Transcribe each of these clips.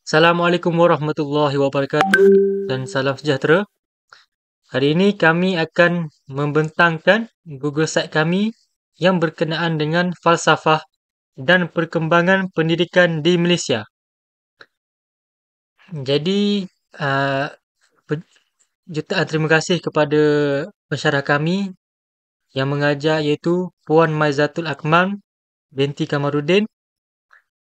Assalamualaikum warahmatullahi wabarakatuh dan salam sejahtera. Hari ini kami akan membentangkan Google Site kami yang berkenaan dengan falsafah dan perkembangan pendidikan di Malaysia. Jadi, jutaan terima kasih kepada pensyarah kami yang mengajar iaitu Puan Maizatul Akmal binti Kamarudin,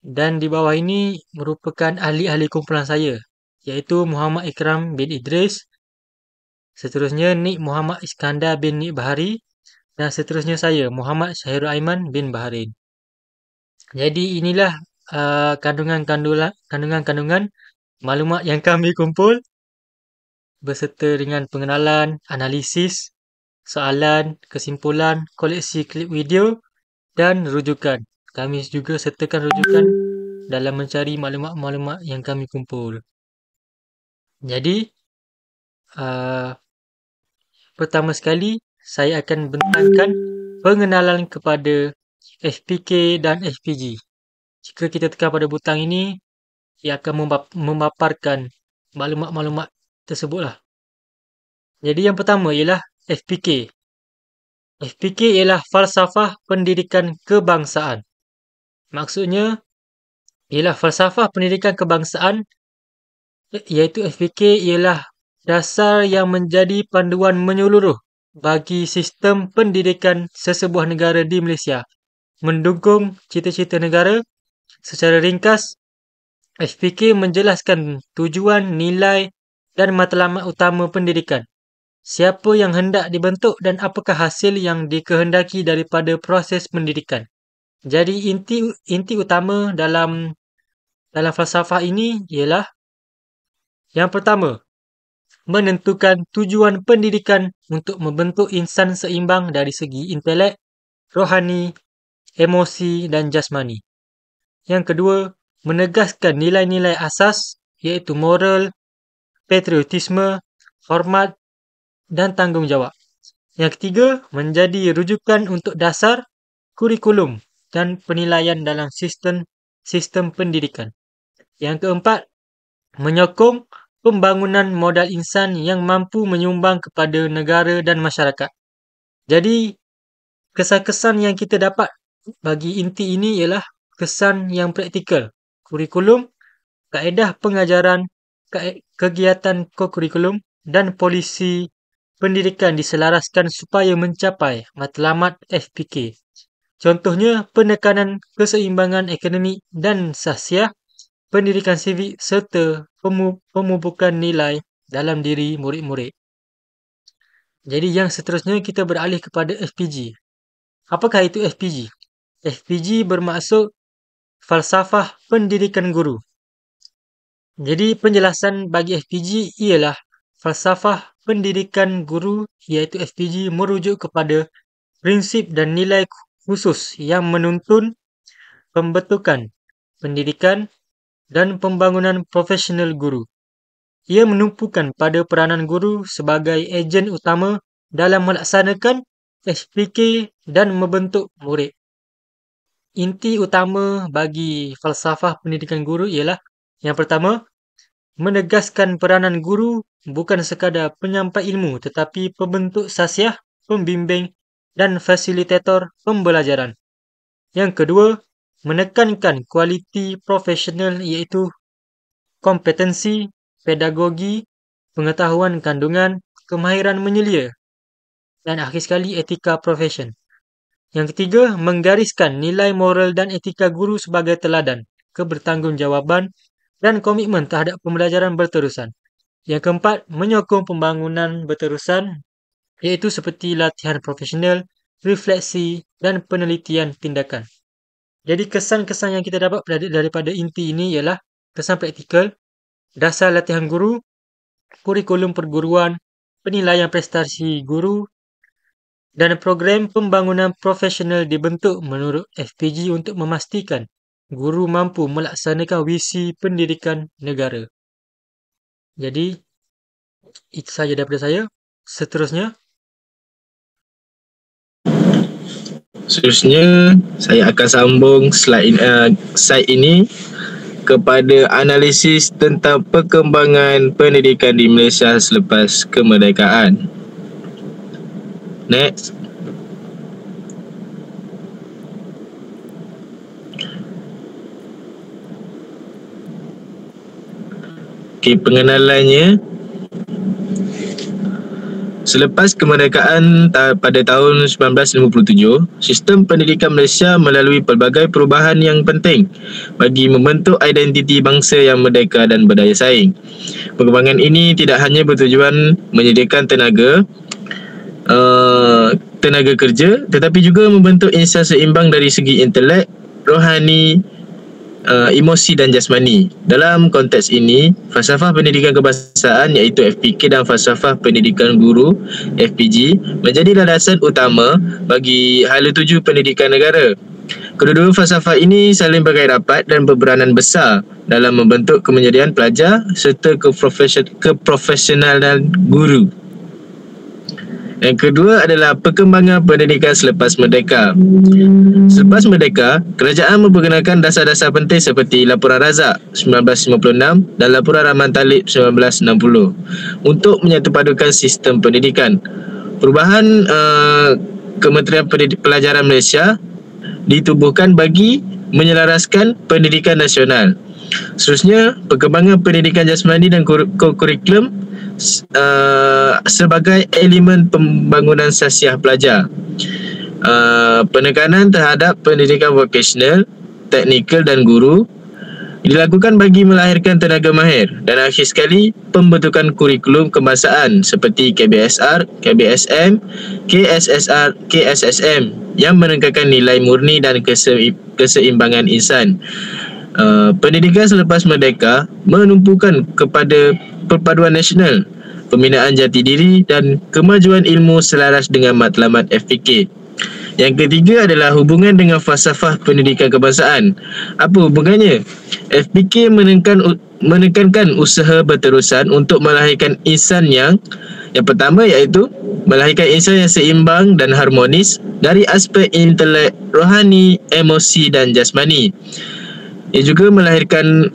dan di bawah ini merupakan ahli-ahli kumpulan saya iaitu Muhammad Ikram bin Idris, seterusnya Nik Muhammad Iskandar bin Nik Bahari, dan seterusnya saya Muhammad Syahirul Aiman bin Baharin. Jadi inilah kandungan-kandungan maklumat yang kami kumpul berserta dengan pengenalan, analisis, soalan, kesimpulan, koleksi klip video dan rujukan. Kami juga sertakan rujukan dalam mencari maklumat-maklumat yang kami kumpul. Jadi, pertama sekali, saya akan bentangkan pengenalan kepada FPK dan FPG. Jika kita tekan pada butang ini, ia akan memaparkan maklumat-maklumat tersebutlah. Jadi yang pertama ialah FPK. FPK ialah falsafah pendidikan kebangsaan. Maksudnya, ialah falsafah pendidikan kebangsaan, iaitu FPK ialah dasar yang menjadi panduan menyeluruh bagi sistem pendidikan sesebuah negara di Malaysia. Mendukung cita-cita negara. Secara ringkas, FPK menjelaskan tujuan, nilai dan matlamat utama pendidikan. Siapa yang hendak dibentuk dan apakah hasil yang dikehendaki daripada proses pendidikan. Jadi inti utama dalam falsafah ini ialah yang pertama, menentukan tujuan pendidikan untuk membentuk insan seimbang dari segi intelek, rohani, emosi dan jasmani. Yang kedua, menegaskan nilai-nilai asas iaitu moral, patriotisme, hormat dan tanggungjawab. Yang ketiga, menjadi rujukan untuk dasar, kurikulum dan penilaian dalam sistem pendidikan. Yang keempat, menyokong pembangunan modal insan yang mampu menyumbang kepada negara dan masyarakat. Jadi, kesan-kesan yang kita dapat bagi inti ini ialah kesan yang praktikal. Kurikulum, kaedah pengajaran, kegiatan kokurikulum dan polisi pendidikan diselaraskan supaya mencapai matlamat FPK. Contohnya, penekanan keseimbangan akademik dan sahsiah, pendidikan sivik serta pemupukan nilai dalam diri murid-murid. Jadi yang seterusnya kita beralih kepada FPG. Apakah itu FPG? FPG bermaksud falsafah pendidikan guru. Jadi penjelasan bagi FPG ialah falsafah pendidikan guru iaitu FPG merujuk kepada prinsip dan nilai khusus yang menuntun pembentukan pendidikan dan pembangunan profesional guru. Ia menumpukan pada peranan guru sebagai ejen utama dalam melaksanakan FPK dan membentuk murid. Inti utama bagi falsafah pendidikan guru ialah yang pertama, menegaskan peranan guru bukan sekadar penyampai ilmu tetapi pembentuk sahsiah, pembimbing dan fasilitator pembelajaran. Yang kedua, menekankan kualiti profesional iaitu kompetensi, pedagogi, pengetahuan kandungan, kemahiran menyelia dan akhir sekali etika profesion. Yang ketiga, menggariskan nilai moral dan etika guru sebagai teladan, kebertanggungjawab dan komitmen terhadap pembelajaran berterusan. Yang keempat, menyokong pembangunan berterusan iaitu seperti latihan profesional, refleksi dan penelitian tindakan. Jadi kesan-kesan yang kita dapat daripada inti ini ialah kesan praktikal, dasar latihan guru, kurikulum perguruan, penilaian prestasi guru dan program pembangunan profesional dibentuk menurut FPG untuk memastikan guru mampu melaksanakan visi pendidikan negara. Jadi, itu saja daripada saya. Seterusnya, saya akan sambung slide ini kepada analisis tentang perkembangan pendidikan di Malaysia selepas kemerdekaan. Next. Okay, pengenalannya. Selepas kemerdekaan pada tahun 1957, sistem pendidikan Malaysia melalui pelbagai perubahan yang penting bagi membentuk identiti bangsa yang merdeka dan berdaya saing. Perkembangan ini tidak hanya bertujuan menyediakan tenaga kerja, tetapi juga membentuk insan seimbang dari segi intelek, rohani, emosi dan jasmani. Dalam konteks ini, falsafah pendidikan kebangsaan iaitu FPK dan falsafah pendidikan guru FPG menjadi landasan utama bagi hala tuju pendidikan negara. Kedua-dua falsafah ini saling berkait rapat dan berberanan besar dalam membentuk kemenjadian pelajar serta keprofesionalan guru. Yang kedua adalah perkembangan pendidikan selepas merdeka. Selepas merdeka, kerajaan memperkenalkan dasar-dasar penting seperti Laporan Razak 1956 dan Laporan Rahman Talib 1960 untuk menyatupadukan sistem pendidikan. Perubahan Kementerian Pelajaran Malaysia ditubuhkan bagi menyelaraskan pendidikan nasional. Seterusnya, perkembangan pendidikan jasmani dan kurikulum sebagai elemen pembangunan sasiah pelajar. Penekanan terhadap pendidikan vokasional, teknikal dan guru dilakukan bagi melahirkan tenaga mahir, dan akhir sekali pembentukan kurikulum kebangsaan seperti KBSR, KBSM, KSSR, KSSM yang menekankan nilai murni dan keseimbangan insan. Pendidikan selepas merdeka menumpukan kepada perpaduan nasional, pembinaan jati diri dan kemajuan ilmu selaras dengan matlamat FPK. Yang ketiga adalah hubungan dengan falsafah pendidikan kebangsaan. Apa hubungannya? FPK menekankan usaha berterusan untuk melahirkan insan yang pertama iaitu melahirkan insan yang seimbang dan harmonis dari aspek intelek, rohani, emosi dan jasmani. Ia juga melahirkan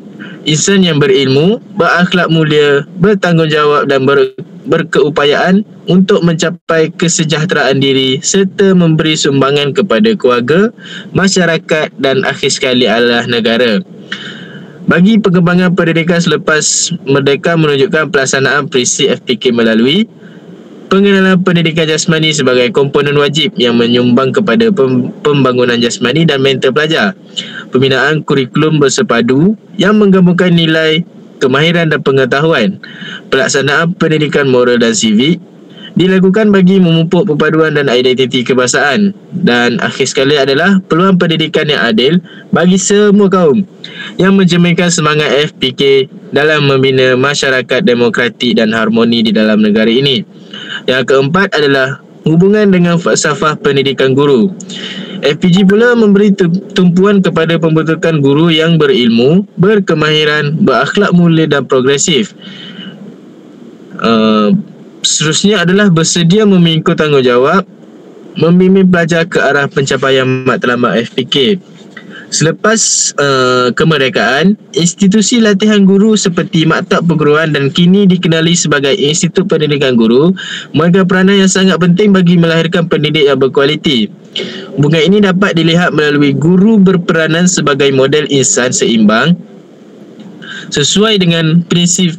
insan yang berilmu, berakhlak mulia, bertanggungjawab dan berkeupayaan untuk mencapai kesejahteraan diri serta memberi sumbangan kepada keluarga, masyarakat dan akhir sekali adalah negara. Bagi perkembangan pendidikan selepas merdeka menunjukkan pelaksanaan prinsip FPK melalui pengenalan pendidikan jasmani sebagai komponen wajib yang menyumbang kepada pembangunan jasmani dan mental pelajar. Pembinaan kurikulum bersepadu yang menggabungkan nilai, kemahiran dan pengetahuan. Pelaksanaan pendidikan moral dan sivik dilakukan bagi memupuk perpaduan dan identiti kebangsaan. Dan akhir sekali adalah peluang pendidikan yang adil bagi semua kaum yang mencerminkan semangat FPK dalam membina masyarakat demokratik dan harmoni di dalam negara ini. Yang keempat adalah hubungan dengan falsafah pendidikan guru. FPG pula memberi tumpuan kepada pembentukan guru yang berilmu, berkemahiran, berakhlak mulia dan progresif. Seterusnya adalah bersedia memikul tanggungjawab, membimbing pelajar ke arah pencapaian matlamat FPK. Selepas kemerdekaan, institusi latihan guru seperti Maktab Perguruan dan kini dikenali sebagai Institut Pendidikan Guru memegang peranan yang sangat penting bagi melahirkan pendidik yang berkualiti. Hubungan ini dapat dilihat melalui guru berperanan sebagai model insan seimbang sesuai dengan prinsip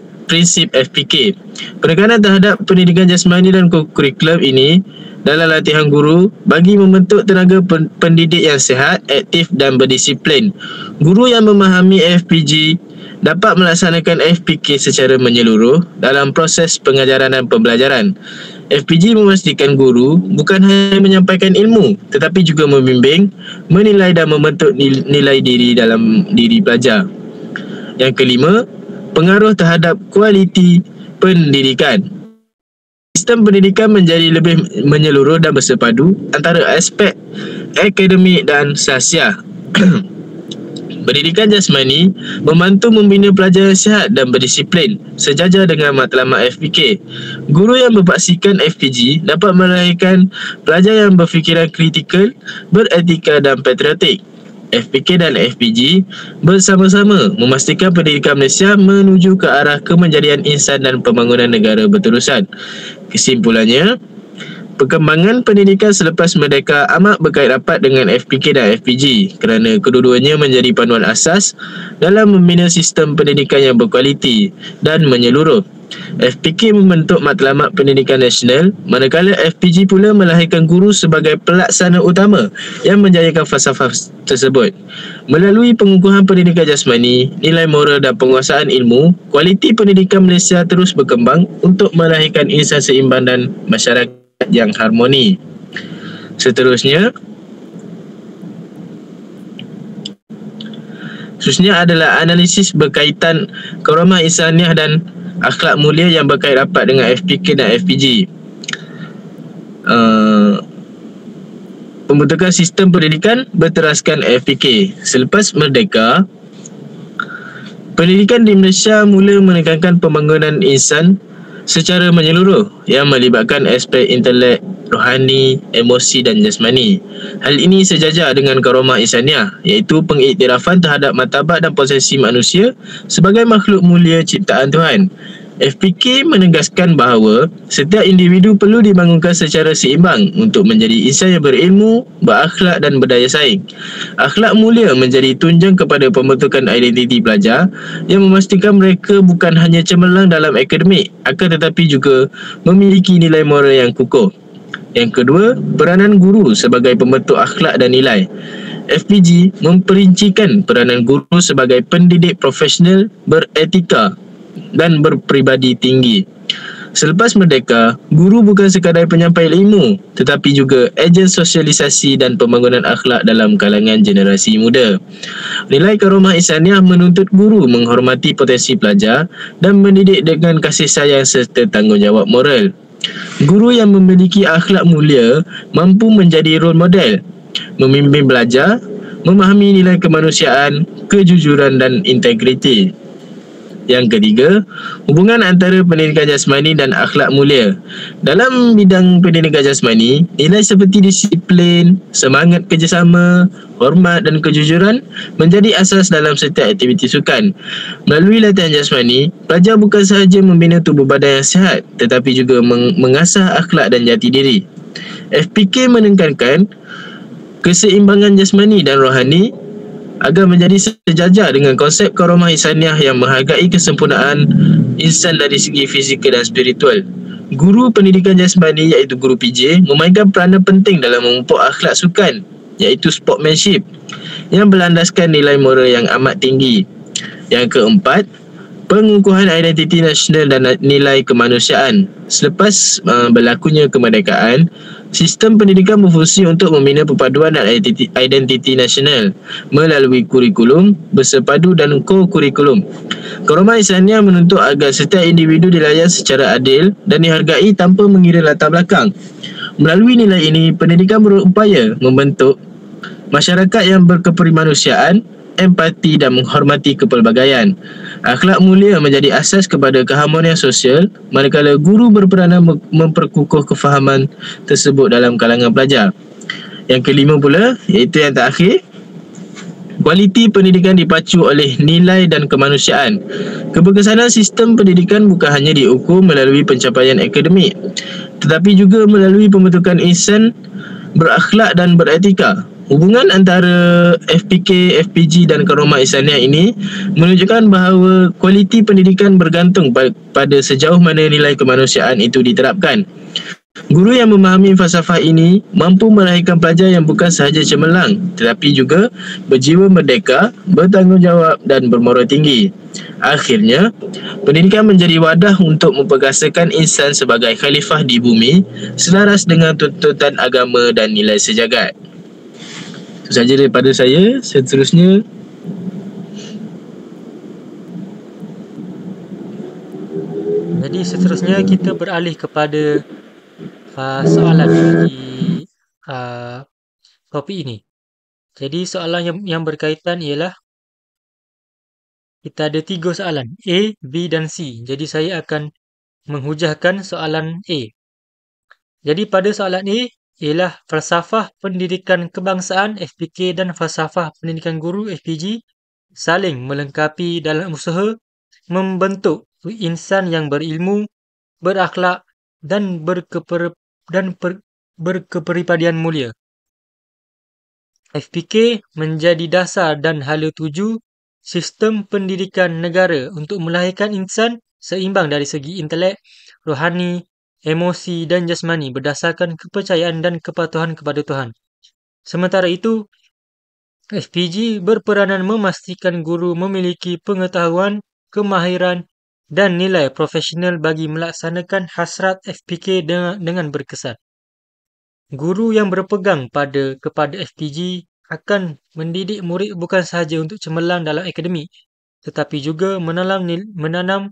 FPK. Penekanan terhadap pendidikan jasmani dan kurikulum ini dalam latihan guru bagi membentuk tenaga pendidik yang sihat, aktif dan berdisiplin. Guru yang memahami FPG dapat melaksanakan FPK secara menyeluruh dalam proses pengajaran dan pembelajaran. FPG memastikan guru bukan hanya menyampaikan ilmu tetapi juga membimbing, menilai dan membentuk nilai diri dalam diri pelajar. Yang kelima, pengaruh terhadap kualiti pendidikan. Sistem pendidikan menjadi lebih menyeluruh dan bersepadu antara aspek akademik dan sasiah. Pendidikan jasmani membantu membina pelajar yang sihat dan berdisiplin sejajar dengan matlamat FPK. Guru yang berpaksikan FPG dapat melahirkan pelajar yang berfikiran kritikal, beretika dan patriotik. FPK dan FPG bersama-sama memastikan pendidikan Malaysia menuju ke arah kemenjadian insan dan pembangunan negara berterusan. Kesimpulannya, perkembangan pendidikan selepas merdeka amat berkait rapat dengan FPK dan FPG kerana kedua-duanya menjadi panduan asas dalam membina sistem pendidikan yang berkualiti dan menyeluruh. FPK membentuk matlamat pendidikan nasional, manakala FPG pula melahirkan guru sebagai pelaksana utama yang menjayakan falsafah tersebut. Melalui pengukuhan pendidikan jasmani, nilai moral dan penguasaan ilmu, kualiti pendidikan Malaysia terus berkembang untuk melahirkan insan seimbang dan masyarakat yang harmoni. Seterusnya adalah analisis berkaitan karamah insaniah dan akhlak mulia yang berkait rapat dengan FPK dan FPG. Pembentukan sistem pendidikan berteraskan FPK. Selepas merdeka, pendidikan di Malaysia mula menekankan pembangunan insan secara menyeluruh yang melibatkan aspek intelek, rohani, emosi dan jasmani. Hal ini sejajar dengan karamah insaniah, iaitu pengiktirafan terhadap martabat dan posisi manusia sebagai makhluk mulia ciptaan Tuhan. FPK menegaskan bahawa setiap individu perlu dibangunkan secara seimbang untuk menjadi insan yang berilmu, berakhlak dan berdaya saing. Akhlak mulia menjadi tunjang kepada pembentukan identiti pelajar yang memastikan mereka bukan hanya cemerlang dalam akademik, akan tetapi juga memiliki nilai moral yang kukuh. Yang kedua, peranan guru sebagai pembentuk akhlak dan nilai. FPG memperincikan peranan guru sebagai pendidik profesional, beretika dan berpribadi tinggi. Selepas merdeka, guru bukan sekadar penyampai ilmu, tetapi juga ejen sosialisasi dan pembangunan akhlak dalam kalangan generasi muda. Nilai karamah insaniah menuntut guru menghormati potensi pelajar dan mendidik dengan kasih sayang serta tanggungjawab moral. Guru yang memiliki akhlak mulia mampu menjadi role model, memimpin belajar, memahami nilai kemanusiaan, kejujuran dan integriti. Yang ketiga, hubungan antara pendidikan jasmani dan akhlak mulia. Dalam bidang pendidikan jasmani, nilai seperti disiplin, semangat kerjasama, hormat dan kejujuran menjadi asas dalam setiap aktiviti sukan. Melalui latihan jasmani, pelajar bukan sahaja membina tubuh badan yang sihat, tetapi juga mengasah akhlak dan jati diri. FPK menekankan keseimbangan jasmani dan rohani agar menjadi sejajar dengan konsep karamah insaniah yang menghargai kesempurnaan insan dari segi fizikal dan spiritual. Guru pendidikan jasmani iaitu guru PJ memainkan peranan penting dalam memupuk akhlak sukan iaitu sportsmanship yang berlandaskan nilai moral yang amat tinggi. Yang keempat, pengukuhan identiti nasional dan nilai kemanusiaan. Selepas berlakunya kemerdekaan, sistem pendidikan berfungsi untuk membina perpaduan dan identiti nasional melalui kurikulum, bersepadu dan ko-kurikulum. Karamah insaniah menuntut agar setiap individu dilayan secara adil dan dihargai tanpa mengira latar belakang. Melalui nilai ini, pendidikan berupaya membentuk masyarakat yang berkeprimanusiaan, empati dan menghormati kepelbagaian. Akhlak mulia menjadi asas kepada keharmonian sosial, manakala guru berperanan memperkukuh kefahaman tersebut dalam kalangan pelajar. Yang kelima pula, iaitu yang terakhir, kualiti pendidikan dipacu oleh nilai dan kemanusiaan. Keberkesanan sistem pendidikan bukan hanya diukur melalui pencapaian akademik, tetapi juga melalui pembentukan insan berakhlak dan beretika. Hubungan antara FPK, FPG dan karamah insaniah ini menunjukkan bahawa kualiti pendidikan bergantung pada sejauh mana nilai kemanusiaan itu diterapkan. Guru yang memahami falsafah ini mampu melahirkan pelajar yang bukan sahaja cemerlang, tetapi juga berjiwa merdeka, bertanggungjawab dan bermoral tinggi. Akhirnya, pendidikan menjadi wadah untuk memperkasakan insan sebagai khalifah di bumi selaras dengan tuntutan agama dan nilai sejagat. Itu sahaja daripada saya. Seterusnya, jadi seterusnya kita beralih kepada soalan di topik ini. Jadi soalan yang berkaitan ialah kita ada 3 soalan, A, B dan C. Jadi saya akan menghujahkan soalan A. Jadi pada soalan A ialah Falsafah Pendidikan Kebangsaan FPK dan Falsafah Pendidikan Guru FPG saling melengkapi dalam usaha membentuk insan yang berilmu, berakhlak dan berkepribadian mulia. FPK menjadi dasar dan hala tuju sistem pendidikan negara untuk melahirkan insan seimbang dari segi intelek, rohani, emosi dan jasmani berdasarkan kepercayaan dan kepatuhan kepada Tuhan. Sementara itu, FPG berperanan memastikan guru memiliki pengetahuan, kemahiran dan nilai profesional bagi melaksanakan hasrat FPK dengan berkesan. Guru yang berpegang kepada FPG akan mendidik murid bukan sahaja untuk cemerlang dalam akademik, tetapi juga menanam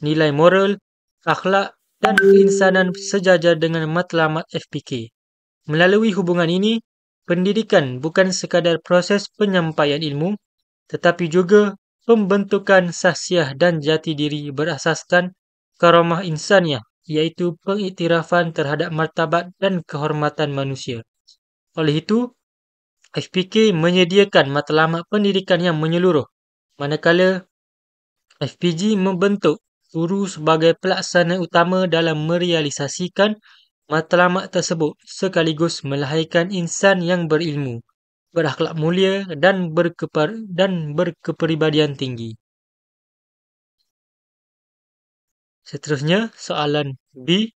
nilai moral, akhlak dan keinsanan sejajar dengan matlamat FPK. Melalui hubungan ini, pendidikan bukan sekadar proses penyampaian ilmu, tetapi juga pembentukan sahsiah dan jati diri berasaskan karamah insaniah, iaitu pengiktirafan terhadap martabat dan kehormatan manusia. Oleh itu, FPK menyediakan matlamat pendidikan yang menyeluruh, manakala FPG membentuk guru sebagai pelaksana utama dalam merealisasikan matlamat tersebut sekaligus melahirkan insan yang berilmu, berakhlak mulia dan berkepribadian tinggi. Seterusnya, soalan B.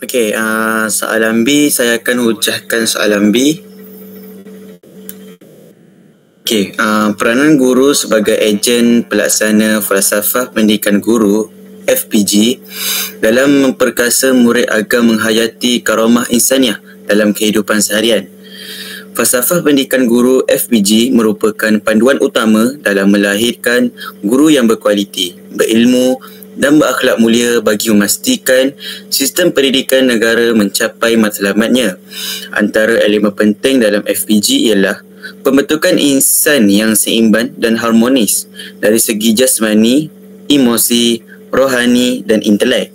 Okey, soalan B, saya akan ucapkan soalan B. Okey, peranan guru sebagai ejen pelaksana falsafah pendidikan guru FPG dalam memperkasa murid agar menghayati karamah insaniah dalam kehidupan seharian. Falsafah pendidikan guru FPG merupakan panduan utama dalam melahirkan guru yang berkualiti, berilmu dan berakhlak mulia bagi memastikan sistem pendidikan negara mencapai matlamatnya. Antara elemen penting dalam FPG ialah pembentukan insan yang seimbang dan harmonis dari segi jasmani, emosi, rohani dan intelek.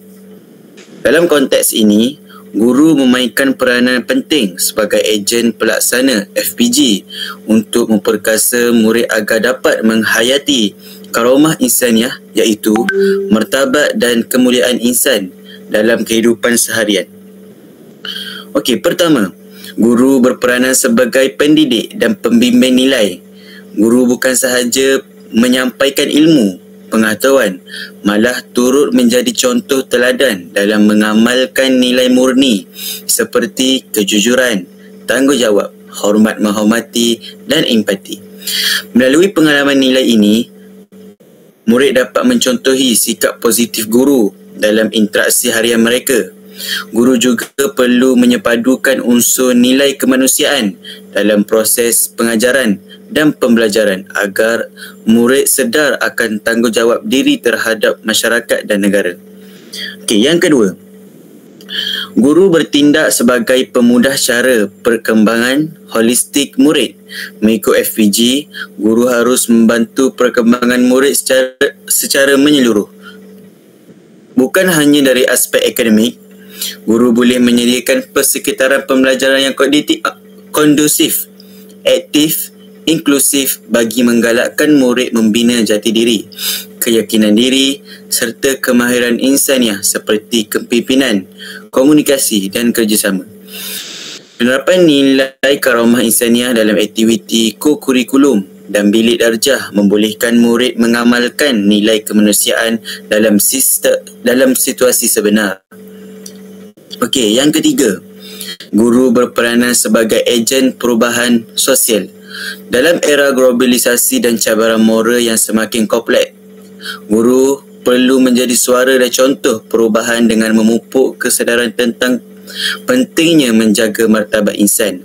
Dalam konteks ini, guru memainkan peranan penting sebagai ejen pelaksana FPG untuk memperkasa murid agar dapat menghayati karamah insaniah, iaitu martabat dan kemuliaan insan dalam kehidupan seharian. Okey, pertama, guru berperanan sebagai pendidik dan pembimbing nilai. Guru bukan sahaja menyampaikan ilmu, pengetahuan, malah turut menjadi contoh teladan dalam mengamalkan nilai murni seperti kejujuran, tanggungjawab, hormat menghormati dan empati. Melalui pengalaman nilai ini, murid dapat mencontohi sikap positif guru dalam interaksi harian mereka. Guru juga perlu menyepadukan unsur nilai kemanusiaan dalam proses pengajaran dan pembelajaran agar murid sedar akan tanggungjawab diri terhadap masyarakat dan negara. Okey, yang kedua, guru bertindak sebagai pemudah cara perkembangan holistik murid. Mengikut FPG, guru harus membantu perkembangan murid secara menyeluruh. Bukan hanya dari aspek akademik, guru boleh menyediakan persekitaran pembelajaran yang kondusif, aktif, inklusif bagi menggalakkan murid membina jati diri, keyakinan diri serta kemahiran insaniah seperti kepimpinan, komunikasi dan kerjasama. Penerapan nilai karamah insaniah dalam aktiviti ko-kurikulum dan bilik darjah membolehkan murid mengamalkan nilai kemanusiaan dalam situasi sebenar. Okey, yang ketiga, guru berperanan sebagai ejen perubahan sosial. Dalam era globalisasi dan cabaran moral yang semakin kompleks, guru perlu menjadi suara dan contoh perubahan dengan memupuk kesedaran tentang pentingnya menjaga martabat insan.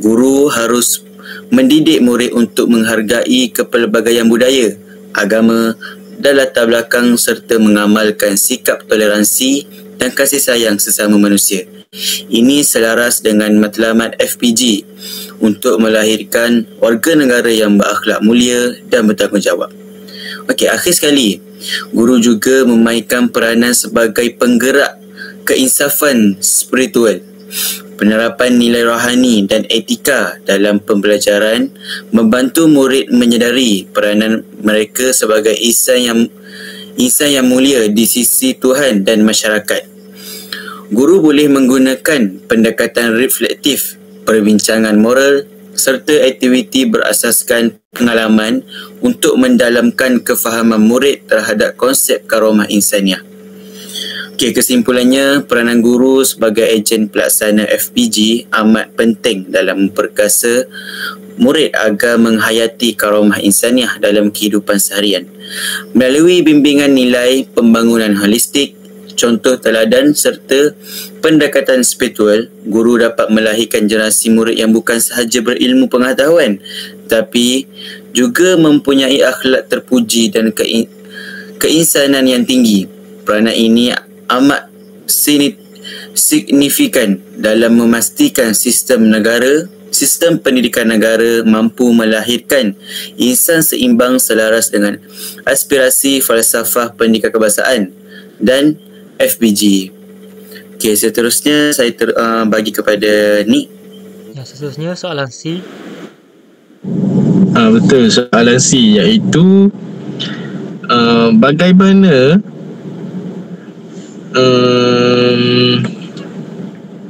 Guru harus mendidik murid untuk menghargai kepelbagaian budaya, agama dan latar belakang serta mengamalkan sikap toleransi dan kasih sayang sesama manusia. Ini selaras dengan matlamat FPG untuk melahirkan warga negara yang berakhlak mulia dan bertanggungjawab. Okey, akhir sekali, Guru juga memainkan peranan sebagai penggerak keinsafan spiritual. Penerapan nilai rohani dan etika dalam pembelajaran membantu murid menyedari peranan mereka sebagai insan yang mulia di sisi Tuhan dan masyarakat. Guru boleh menggunakan pendekatan reflektif, perbincangan moral serta aktiviti berasaskan pengalaman untuk mendalamkan kefahaman murid terhadap konsep karomah insaniah. Okey, kesimpulannya, peranan guru sebagai ejen pelaksana FPG amat penting dalam memperkasa murid agar menghayati karomah insaniah dalam kehidupan seharian. Melalui bimbingan nilai, pembangunan holistik, contoh teladan serta pendekatan spiritual, guru dapat melahirkan generasi murid yang bukan sahaja berilmu pengetahuan tapi juga mempunyai akhlak terpuji dan keinsanan yang tinggi. Peranan ini amat signifikan dalam memastikan sistem pendidikan negara mampu melahirkan insan seimbang selaras dengan aspirasi falsafah pendidikan kebangsaan dan FPG. Okey, seterusnya saya bagi kepada Nick. Ya, seterusnya soalan C. Betul, soalan C iaitu bagaimana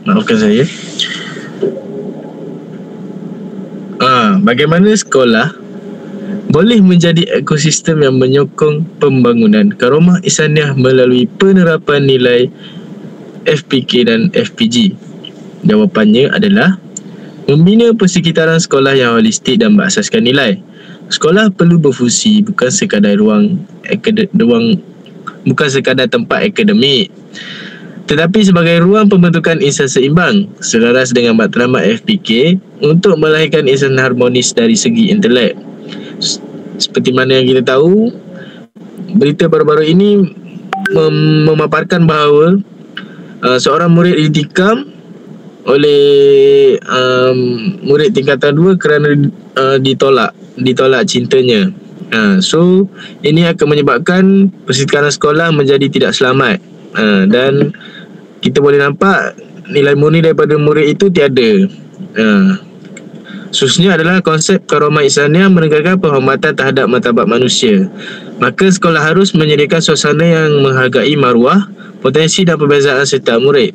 maafkan saya. Bagaimana sekolah boleh menjadi ekosistem yang menyokong pembangunan karomah insaniah melalui penerapan nilai FPK dan FPG? Jawapannya adalah membina persekitaran sekolah yang holistik dan berasaskan nilai. Sekolah perlu berfungsi bukan sekadar bukan sekadar tempat akademik, tetapi sebagai ruang pembentukan insan seimbang selaras dengan matlamat FPK untuk melahirkan insan harmonis dari segi intelek. Seperti mana yang kita tahu, berita baru-baru ini memaparkan bahawa seorang murid ditikam oleh murid tingkatan 2 kerana ditolak cintanya. So ini akan menyebabkan persekitaran sekolah menjadi tidak selamat, dan kita boleh nampak nilai murni daripada murid itu tiada. Khususnya adalah konsep karomah insaniah menegakkan penghormatan terhadap martabat manusia. Maka sekolah harus menyediakan suasana yang menghargai maruah, potensi dan perbezaan serta murid.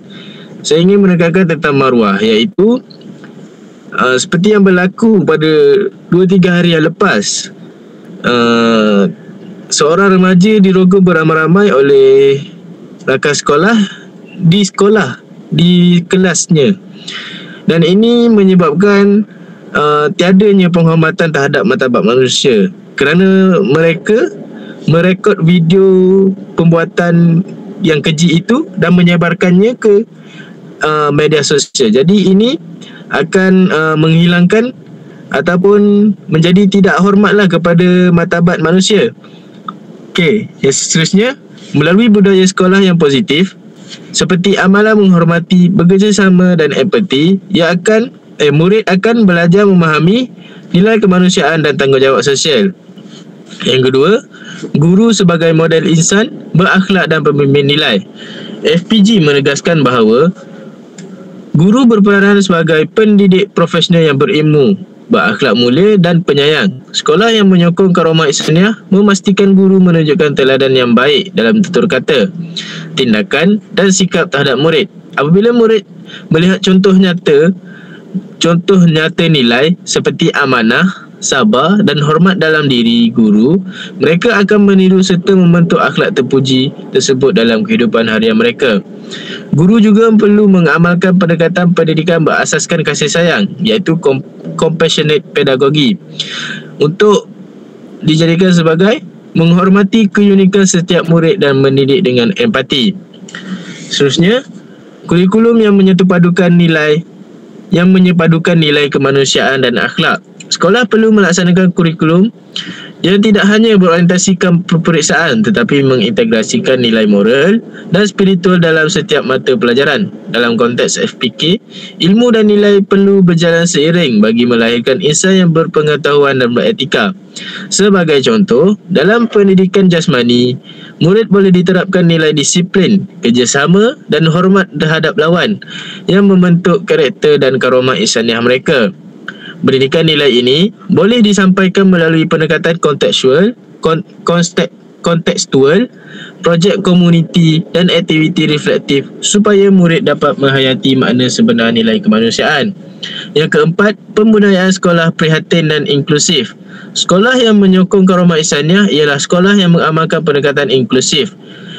Saya ingin menekankan tentang maruah, iaitu seperti yang berlaku pada 2-3 hari yang lepas. Seorang remaja dirogol beramai-ramai oleh rakan sekolah di kelasnya, dan ini menyebabkan tiadanya penghormatan terhadap martabat manusia kerana mereka merekod video pembuatan yang keji itu dan menyebarkannya ke media sosial. Jadi ini akan menghilangkan ataupun menjadi tidak hormatlah kepada martabat manusia. Okey, yang seterusnya, melalui budaya sekolah yang positif seperti amalan menghormati, bekerjasama dan empati, murid akan belajar memahami nilai kemanusiaan dan tanggungjawab sosial. Yang kedua, guru sebagai model insan berakhlak dan pemimpin nilai. FPG menegaskan bahawa guru berperanan sebagai pendidik profesional yang berilmu, berakhlak mulia dan penyayang. Sekolah yang menyokong karomah insaniah memastikan guru menunjukkan teladan yang baik dalam tutur kata, tindakan dan sikap terhadap murid. Apabila murid melihat contoh nyata nilai seperti amanah, sabar dan hormat dalam diri guru, mereka akan meniru serta membentuk akhlak terpuji tersebut dalam kehidupan harian mereka. Guru juga perlu mengamalkan pendekatan pendidikan berasaskan kasih sayang, iaitu compassionate pedagogy, untuk dijadikan sebagai menghormati keunikan setiap murid dan mendidik dengan empati. Seterusnya, kurikulum yang menyepadukan nilai kemanusiaan dan akhlak. Sekolah perlu melaksanakan kurikulum yang tidak hanya berorientasikan peperiksaan tetapi mengintegrasikan nilai moral dan spiritual dalam setiap mata pelajaran. Dalam konteks FPK, ilmu dan nilai perlu berjalan seiring bagi melahirkan insan yang berpengetahuan dan beretika. Sebagai contoh, dalam pendidikan jasmani, murid boleh diterapkan nilai disiplin, kerjasama dan hormat terhadap lawan yang membentuk karakter dan karomah insaniah mereka. Pendidikan nilai ini boleh disampaikan melalui pendekatan kontekstual, projek komuniti dan aktiviti reflektif supaya murid dapat menghayati makna sebenar nilai kemanusiaan. Yang keempat, pembudayaan sekolah prihatin dan inklusif. Sekolah yang menyokong karomah insaniah ialah sekolah yang mengamalkan pendekatan inklusif,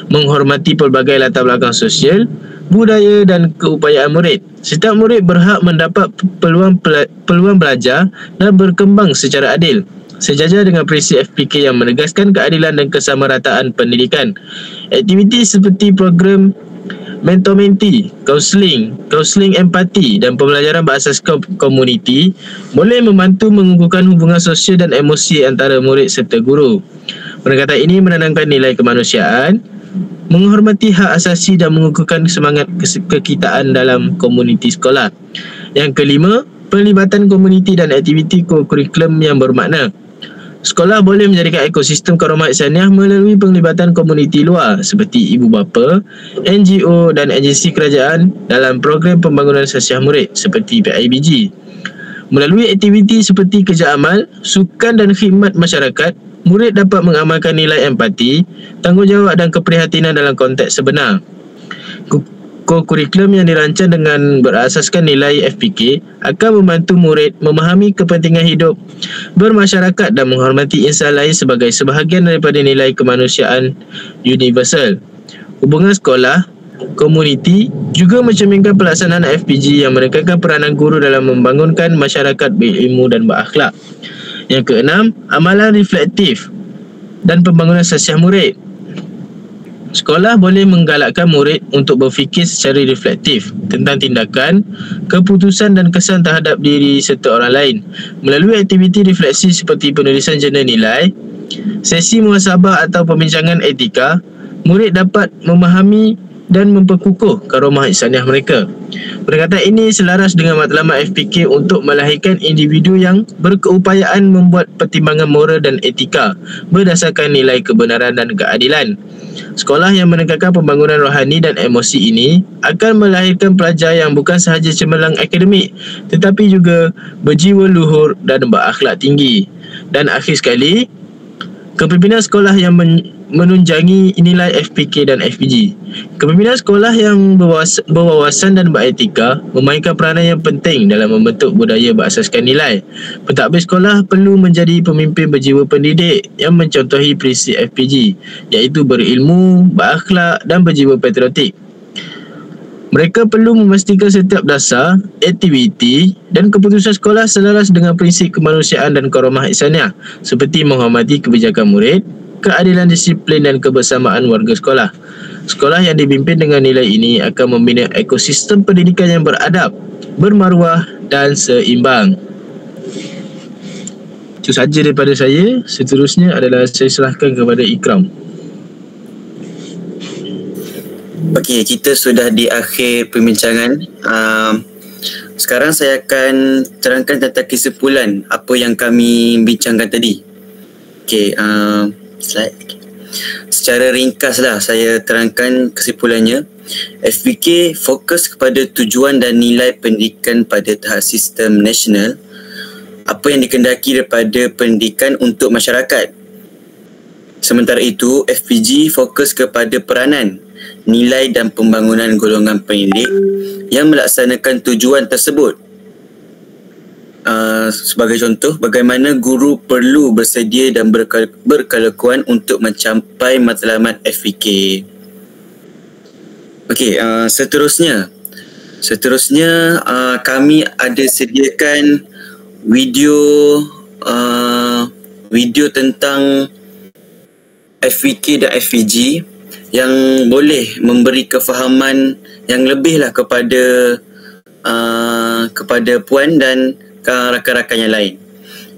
menghormati pelbagai latar belakang sosial, budaya dan keupayaan murid. Setiap murid berhak mendapat peluang belajar dan berkembang secara adil, sejajar dengan prinsip FPK yang menegaskan keadilan dan kesamarataan pendidikan. Aktiviti seperti program mentor-mentee, kaunseling empati dan pembelajaran berasaskan komuniti boleh membantu mengukuhkan hubungan sosial dan emosi antara murid serta guru. Pendekatan ini menanamkan nilai kemanusiaan, menghormati hak asasi dan mengukuhkan semangat kekitaan dalam komuniti sekolah. Yang kelima, pelibatan komuniti dan aktiviti kurikulum yang bermakna. Sekolah boleh menjadikan ekosistem karomah insaniah melalui penglibatan komuniti luar seperti ibu bapa, NGO dan agensi kerajaan dalam program pembangunan sosial murid seperti PIBG. Melalui aktiviti seperti kerja amal, sukan dan khidmat masyarakat, murid dapat mengamalkan nilai empati, tanggungjawab dan keprihatinan dalam konteks sebenar. Kurikulum yang dirancang dengan berasaskan nilai FPK akan membantu murid memahami kepentingan hidup bermasyarakat dan menghormati insan lain sebagai sebahagian daripada nilai kemanusiaan universal. Hubungan sekolah, komuniti juga mencerminkan pelaksanaan FPG yang menekankan peranan guru dalam membangunkan masyarakat berilmu dan berakhlak. Yang keenam, amalan reflektif dan pembangunan sosial murid. Sekolah boleh menggalakkan murid untuk berfikir secara reflektif tentang tindakan, keputusan dan kesan terhadap diri serta orang lain. Melalui aktiviti refleksi seperti penulisan jurnal nilai, sesi muhasabah atau pembincangan etika, murid dapat memahami dan memperkukuh karomah insaniah mereka. Pendekatan ini selaras dengan matlamat FPK untuk melahirkan individu yang berkeupayaan membuat pertimbangan moral dan etika berdasarkan nilai kebenaran dan keadilan. Sekolah yang menekankan pembangunan rohani dan emosi ini akan melahirkan pelajar yang bukan sahaja cemerlang akademik tetapi juga berjiwa luhur dan berakhlak tinggi. Dan akhir sekali, kepimpinan sekolah yang menunjangi nilai FPK dan FPG. Kepimpinan sekolah yang berwawasan dan beretika memainkan peranan yang penting dalam membentuk budaya berasaskan nilai. Pentadbir sekolah perlu menjadi pemimpin berjiwa pendidik yang mencontohi prinsip FPG, iaitu berilmu, berakhlak dan berjiwa patriotik. Mereka perlu memastikan setiap dasar, aktiviti dan keputusan sekolah selaras dengan prinsip kemanusiaan dan karomah insaniah seperti menghormati kebijakan murid, keadilan disiplin dan kebersamaan warga sekolah. Sekolah yang dipimpin dengan nilai ini akan membina ekosistem pendidikan yang beradab, bermaruah dan seimbang. Itu sahaja daripada saya. Seterusnya adalah saya serahkan kepada Ikram. Okey, kita sudah di akhir perbincangan. Sekarang saya akan terangkan tentang kesimpulan apa yang kami bincangkan tadi. Okey, slide. Secara ringkaslah saya terangkan kesimpulannya. FPK fokus kepada tujuan dan nilai pendidikan pada tahap sistem nasional, apa yang dikendaki daripada pendidikan untuk masyarakat. Sementara itu, FPG fokus kepada peranan, nilai dan pembangunan golongan pendidik yang melaksanakan tujuan tersebut. Sebagai contoh, bagaimana guru perlu bersedia dan berkelakuan untuk mencapai matlamat FPK. Okey, seterusnya kami ada sediakan video tentang FPK dan FPG yang boleh memberi kefahaman yang lebih lah kepada Puan dan rakan-rakan yang lain.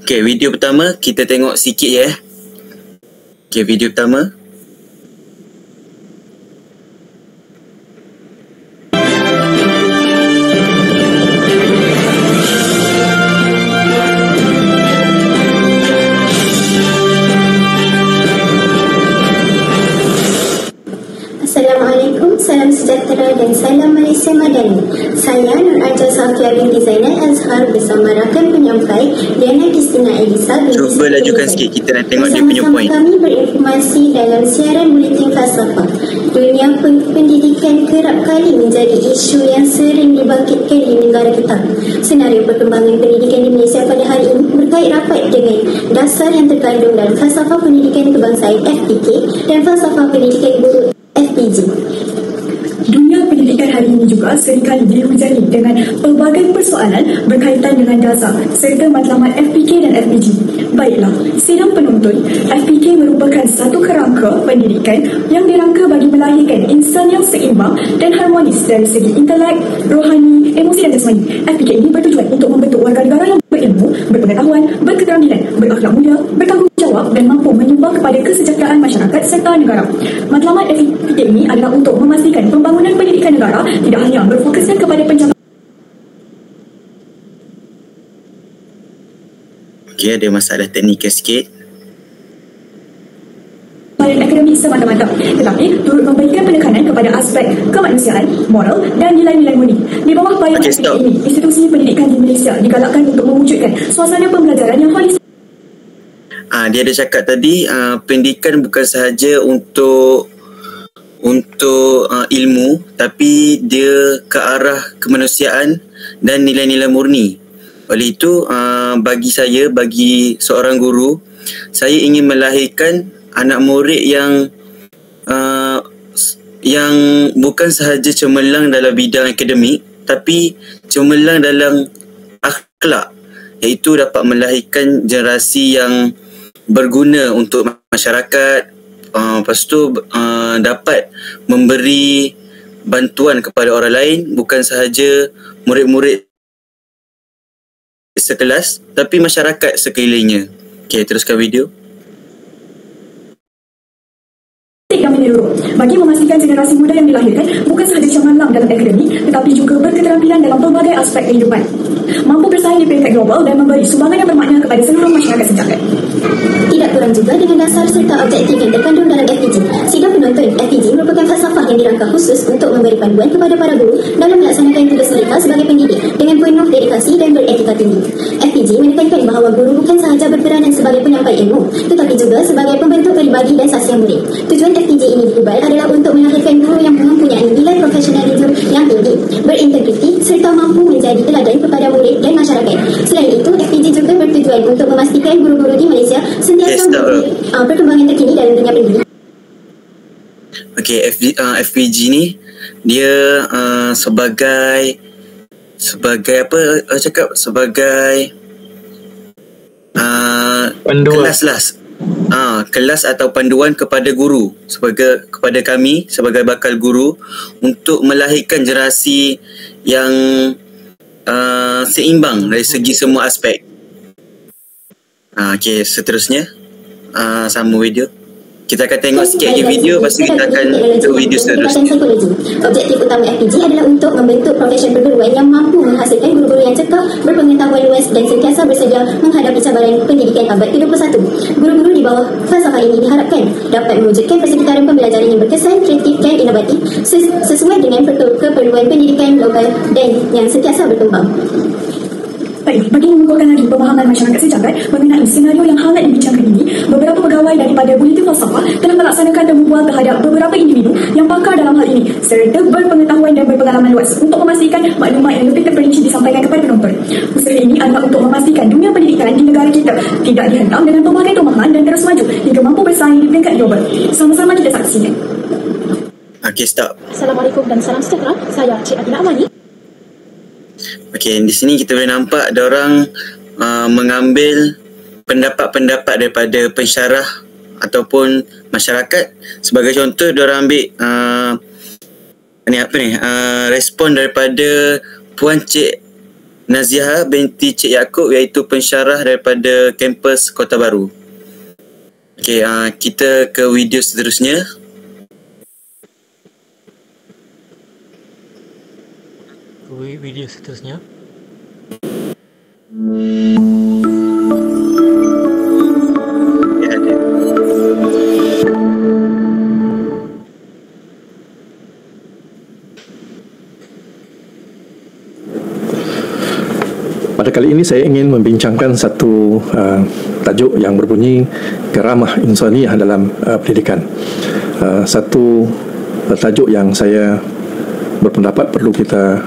Okey, video pertama kita tengok sikit ya. Okey, video pertama. Assalamualaikum, salam sejahtera dan salam Malaysia Madani. Saya Nur Arja Safia binti Zainal Azhar bersama rakan penyampai Diana Kristina Elisa binti Cuba lajukan sikit, kita nak tengok dia punya point. kami berinformasi dalam siaran Buletin Falsafah. Dunia pendidikan kerap kali menjadi isu yang sering dibangkitkan di negara kita. Senario perkembangan pendidikan di Malaysia pada hari ini berkait rapat dengan dasar yang terkandung dalam Falsafah Pendidikan Kebangsaan FPK dan Falsafah Pendidikan Guru FPG. Dunia pendidikan hari ini juga seringkali dihujani dengan pelbagai persoalan berkaitan dengan dasar serta matlamat FPK dan FPG. Baiklah, sidang penonton, FPK merupakan satu kerangka pendidikan yang dirangka bagi melahirkan insan yang seimbang dan harmonis dari segi intelek, rohani, emosi dan jasmani. FPK ini bertujuan untuk membentuk warga negara yang berilmu, berpengetahuan, berketerampilan, berakhlak mulia, bertanggungjawab dan mampu menyumbang kepada kesejahteraan masyarakat serta negara. Matlamat FPK ini adalah untuk memastikan pembangunan pendidikan negara tidak hanya berfokuskan kepada pencapaian. Okey, ada masalah teknikal sikit. Akademik semata-mata, tetapi turut memberikan penekanan kepada aspek kemanusiaan, moral dan nilai-nilai murni. Di bawah payung FPK ini, institusi pendidikan di Malaysia digalakkan untuk mewujudkan suasana pembelajaran yang holistik. Dia ada cakap tadi pendidikan bukan sahaja untuk ilmu, tapi dia ke arah kemanusiaan dan nilai-nilai murni. Oleh itu, bagi saya, bagi seorang guru, saya ingin melahirkan anak murid yang bukan sahaja cemerlang dalam bidang akademik, tapi cemerlang dalam akhlak, iaitu dapat melahirkan generasi yang berguna untuk masyarakat. Lepas tu dapat memberi bantuan kepada orang lain, bukan sahaja murid-murid sekelas, tapi masyarakat sekelilingnya. Okey, teruskan video. Yang menyeluruh bagi memastikan generasi muda yang dilahirkan bukan sahaja cemerlang dalam akademik, tetapi juga berketerampilan dalam pelbagai aspek kehidupan, mampu bersaing di peringkat global dan memberi sumbangan yang bermakna kepada seluruh masyarakat sejagat. Tidak kurang juga dengan dasar serta objektif yang terkandung dalam FPG. Sidang penonton, FPG merupakan falsafah yang dirangka khusus untuk memberi panduan kepada para guru dalam melaksanakan tugas mereka sebagai pendidik dengan penuh dedikasi dan beretika tinggi. FPG menekankan bahawa guru bukan sahaja berperanan sebagai penyampai ilmu, tetapi juga sebagai pembentuk peribadi dan sasiang murid. Tujuan FPG ini dibuat adalah untuk melahirkan guru yang mempunyai nilai profesionalisme yang tinggi, berintegriti serta mampu menjadi teladan kepada murid dan masyarakat. Selain itu, FPG juga bertujuan untuk memastikan guru-guru di Malaysia sentiasa mengikuti perkembangan terkini dalam dunia pendidikan. Okey, FPG ni dia sebagai apa cakap, sebagai kelas lah. Kelas atau panduan kepada guru, kepada kami sebagai bakal guru, untuk melahirkan generasi yang seimbang dari segi semua aspek. Okey, seterusnya sama video. Kita akan tengok sikit lagi video, lepas tu kita akan ke video seterusnya. Objektif utama FPG adalah untuk membentuk profesi perguruan yang mampu menghasilkan guru-guru yang cekap, berpengetahuan luas dan sentiasa bersedia menghadapi cabaran pendidikan abad ke-21. Guru-guru di bawah falsafah ini diharapkan dapat mewujudkan persekitaran pembelajaran yang berkesan, kreatif dan inovatif sesuai dengan keperluan pendidikan lokal dan yang sentiasa berkembang. Baik, bagi mengukuhkan lagi pemahaman masyarakat sejagat mengenai senario yang hangat dibincangkan ini, beberapa pegawai daripada Buletin Falsafah telah melaksanakan temubual terhadap beberapa individu yang pakar dalam hal ini serta berpengetahuan dan berpengalaman luas untuk memastikan maklumat yang lebih terperinci disampaikan kepada penonton. Usaha ini adalah untuk memastikan dunia pendidikan di negara kita tidak dihentam dengan pelbagai tomahan dan terus maju hingga mampu bersaing di peringkat global. Sama-sama kita saksikan. Okey, stop. Assalamualaikum dan salam sejahtera. Saya Cik Atina Amani. Okey, di sini kita boleh nampak ada orang mengambil pendapat-pendapat daripada pensyarah ataupun masyarakat. Sebagai contoh, dia orang ambil respon daripada Puan Cik Naziha binti Cik Yaakob, iaitu pensyarah daripada kampus Kota Baru. Okey, kita ke video seterusnya. Video seterusnya. Ya, ada. Pada kali ini saya ingin membincangkan satu tajuk yang berbunyi karamah insaniah dalam pendidikan. Satu tajuk yang saya berpendapat perlu kita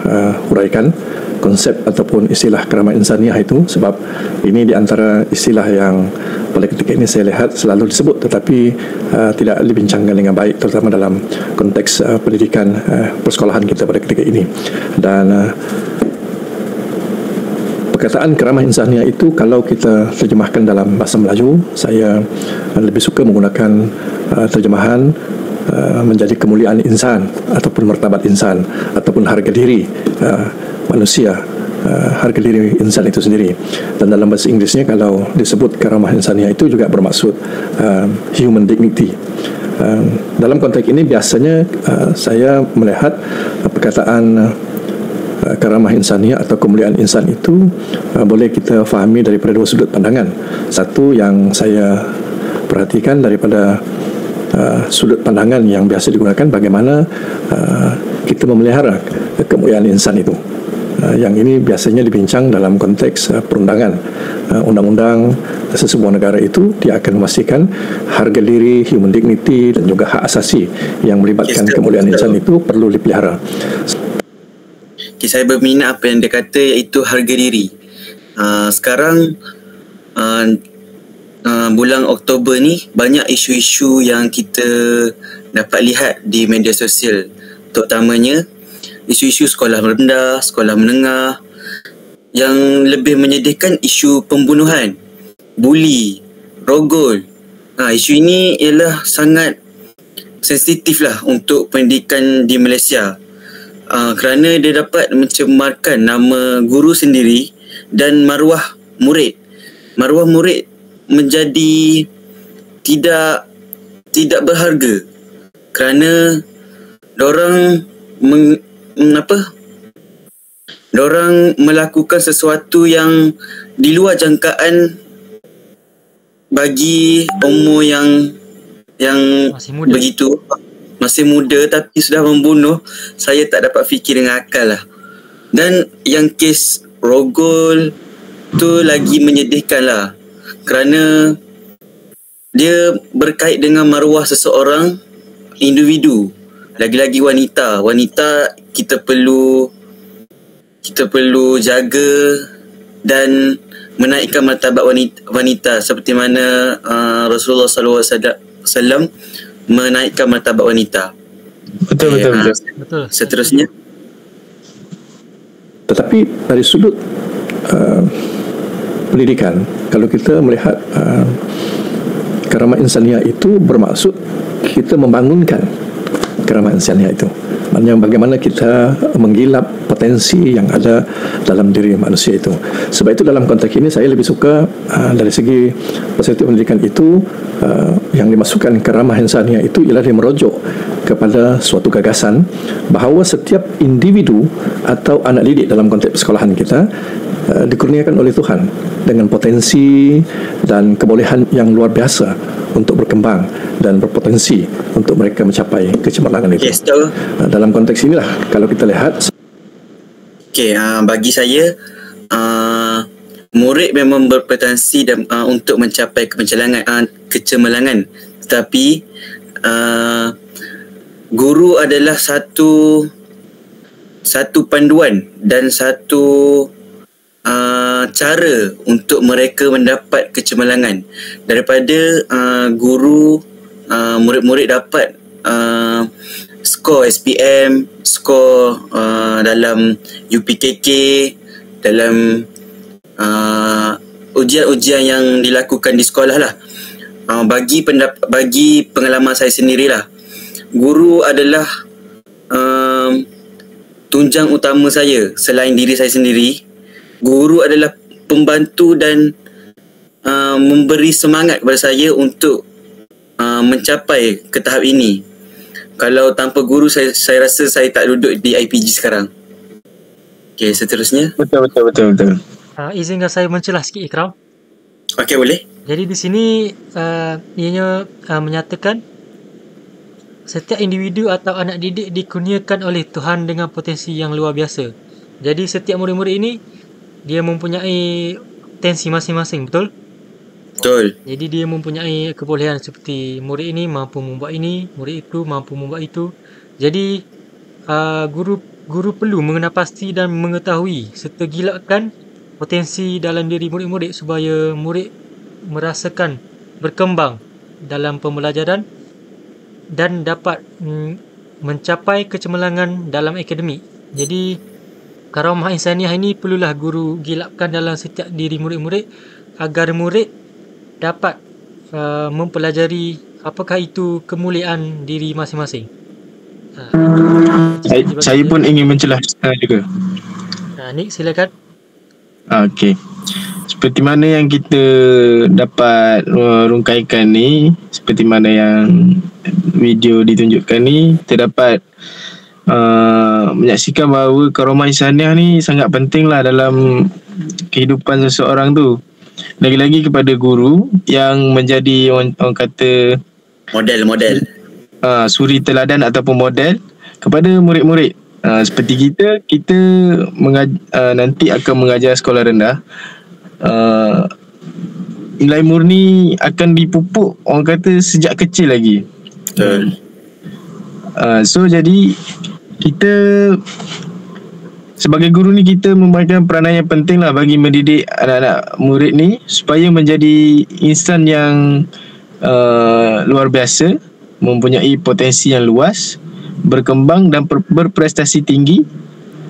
huraikan konsep ataupun istilah karamah insaniah itu, sebab ini di antara istilah yang pada ketika ini saya lihat selalu disebut tetapi tidak dibincangkan dengan baik, terutama dalam konteks pendidikan persekolahan kita pada ketika ini. Dan perkataan karamah insaniah itu kalau kita terjemahkan dalam bahasa Melayu, saya lebih suka menggunakan terjemahan menjadi kemuliaan insan ataupun martabat insan ataupun harga diri manusia, harga diri insan itu sendiri. Dan dalam bahasa Inggerisnya kalau disebut karamah insaniah itu juga bermaksud human dignity. Dalam konteks ini biasanya saya melihat perkataan karamah insaniah atau kemuliaan insan itu boleh kita fahami daripada dua sudut pandangan. Satu yang saya perhatikan daripada sudut pandangan yang biasa digunakan, bagaimana kita memelihara kemuliaan insan itu. Yang ini biasanya dibincang dalam konteks perundangan. Undang-undang sesebuah negara itu dia akan memastikan harga diri, human dignity dan juga hak asasi yang melibatkan kemuliaan insan itu perlu dipelihara. Saya berminat apa yang dia kata, iaitu harga diri. Sekarang bulan Oktober ni banyak isu-isu yang kita dapat lihat di media sosial, terutamanya isu-isu sekolah rendah, sekolah menengah, yang lebih menyedihkan isu pembunuhan, buli, rogol. Isu ini ialah sangat sensitif lah untuk pendidikan di Malaysia, kerana dia dapat mencemarkan nama guru sendiri dan maruah murid. Maruah murid menjadi tidak berharga kerana dorang dorang melakukan sesuatu yang di luar jangkaan bagi umur yang begitu masih muda, tapi sudah membunuh. Saya tak dapat fikir dengan akal lah. Dan yang kes rogol tu lagi menyedihkan lah, kerana dia berkait dengan maruah seseorang individu, lagi-lagi wanita. Wanita kita perlu jaga dan menaikkan martabat wanita seperti mana Rasulullah SAW menaikkan martabat wanita. Betul. Seterusnya. Tetapi dari sudut pendidikan, kalau kita melihat karamah insaniah itu bermaksud kita membangunkan karamah insaniah itu. Maknanya bagaimana kita menggilap potensi yang ada dalam diri manusia itu. Sebab itu dalam konteks ini saya lebih suka dari segi perspektif pendidikan itu, yang dimasukkan karamah insaniah itu ialah dia merujuk kepada suatu gagasan bahawa setiap individu atau anak didik dalam konteks persekolahan kita dikurniakan oleh Tuhan dengan potensi dan kebolehan yang luar biasa untuk berkembang dan berpotensi untuk mereka mencapai kecemerlangan itu. Yes, betul. Dalam konteks inilah kalau kita lihat, bagi saya murid memang berpotensi untuk mencapai kecemerlangan, tetapi guru adalah satu panduan dan satu cara untuk mereka mendapat kecemerlangan. Daripada guru, murid-murid dapat skor SPM, skor dalam UPKK, dalam ujian-ujian yang dilakukan di sekolah lah. Bagi pengalaman saya sendirilah, guru adalah tunjang utama saya selain diri saya sendiri. Guru adalah pembantu dan memberi semangat kepada saya untuk mencapai ke tahap ini. Kalau tanpa guru, saya rasa saya tak duduk di IPG sekarang. Okey, seterusnya. Betul. Izinkan saya mencelah sikit, Ikram. Okey, boleh. Jadi di sini ianya menyatakan setiap individu atau anak didik dikurniakan oleh Tuhan dengan potensi yang luar biasa. Jadi setiap murid-murid ini dia mempunyai potensi masing-masing, betul? Betul. Jadi dia mempunyai kebolehan seperti murid ini mampu membuat ini, murid itu mampu membuat itu. Jadi guru perlu mengenal pasti dan mengetahui serta gilakkan potensi dalam diri murid-murid supaya murid merasakan berkembang dalam pembelajaran dan dapat mencapai kecemerlangan dalam akademik. Jadi karamah insaniah ini perlulah guru gilapkan dalam setiap diri murid-murid agar murid dapat mempelajari apakah itu kemuliaan diri masing-masing. Saya pun ingin mencelah juga. Nick, silakan. Okey. Seperti mana yang kita dapat rungkaikan ni, seperti mana yang video ditunjukkan ni, kita dapat menyaksikan bahawa karamah insaniah ni sangat penting lah dalam kehidupan seseorang tu. Lagi-lagi kepada guru yang menjadi orang kata model suri teladan ataupun model kepada murid-murid. Seperti kita nanti akan mengajar sekolah rendah. Nilai murni akan dipupuk orang kata sejak kecil lagi. Betul. So jadi kita sebagai guru ni kita memainkan peranan yang penting lah bagi mendidik anak-anak murid ni supaya menjadi insan yang luar biasa, mempunyai potensi yang luas, berkembang dan berprestasi tinggi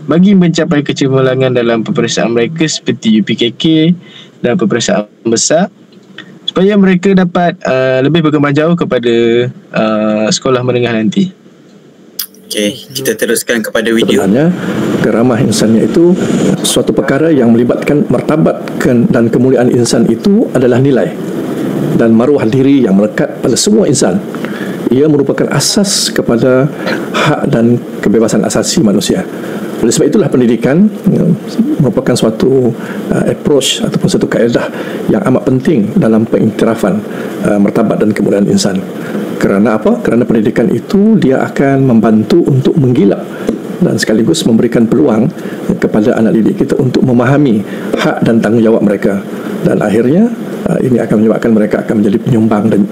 bagi mencapai kecemerlangan dalam peperiksaan mereka seperti UPKK dan peperiksaan besar, supaya mereka dapat lebih berkembang jauh kepada sekolah menengah nanti. Okey, kita teruskan kepada video. Sebenarnya karamah insaniah itu suatu perkara yang melibatkan martabat dan kemuliaan insan itu adalah nilai dan maruah diri yang melekat pada semua insan. Ia merupakan asas kepada hak dan kebebasan asasi manusia. Oleh sebab itulah pendidikan merupakan suatu approach ataupun satu kaedah yang amat penting dalam pengiktirafan martabat dan kemuliaan insan. Kerana apa? Kerana pendidikan itu dia akan membantu untuk menggilap dan sekaligus memberikan peluang kepada anak didik kita untuk memahami hak dan tanggungjawab mereka, dan akhirnya ini akan menyebabkan mereka akan menjadi penyumbang dan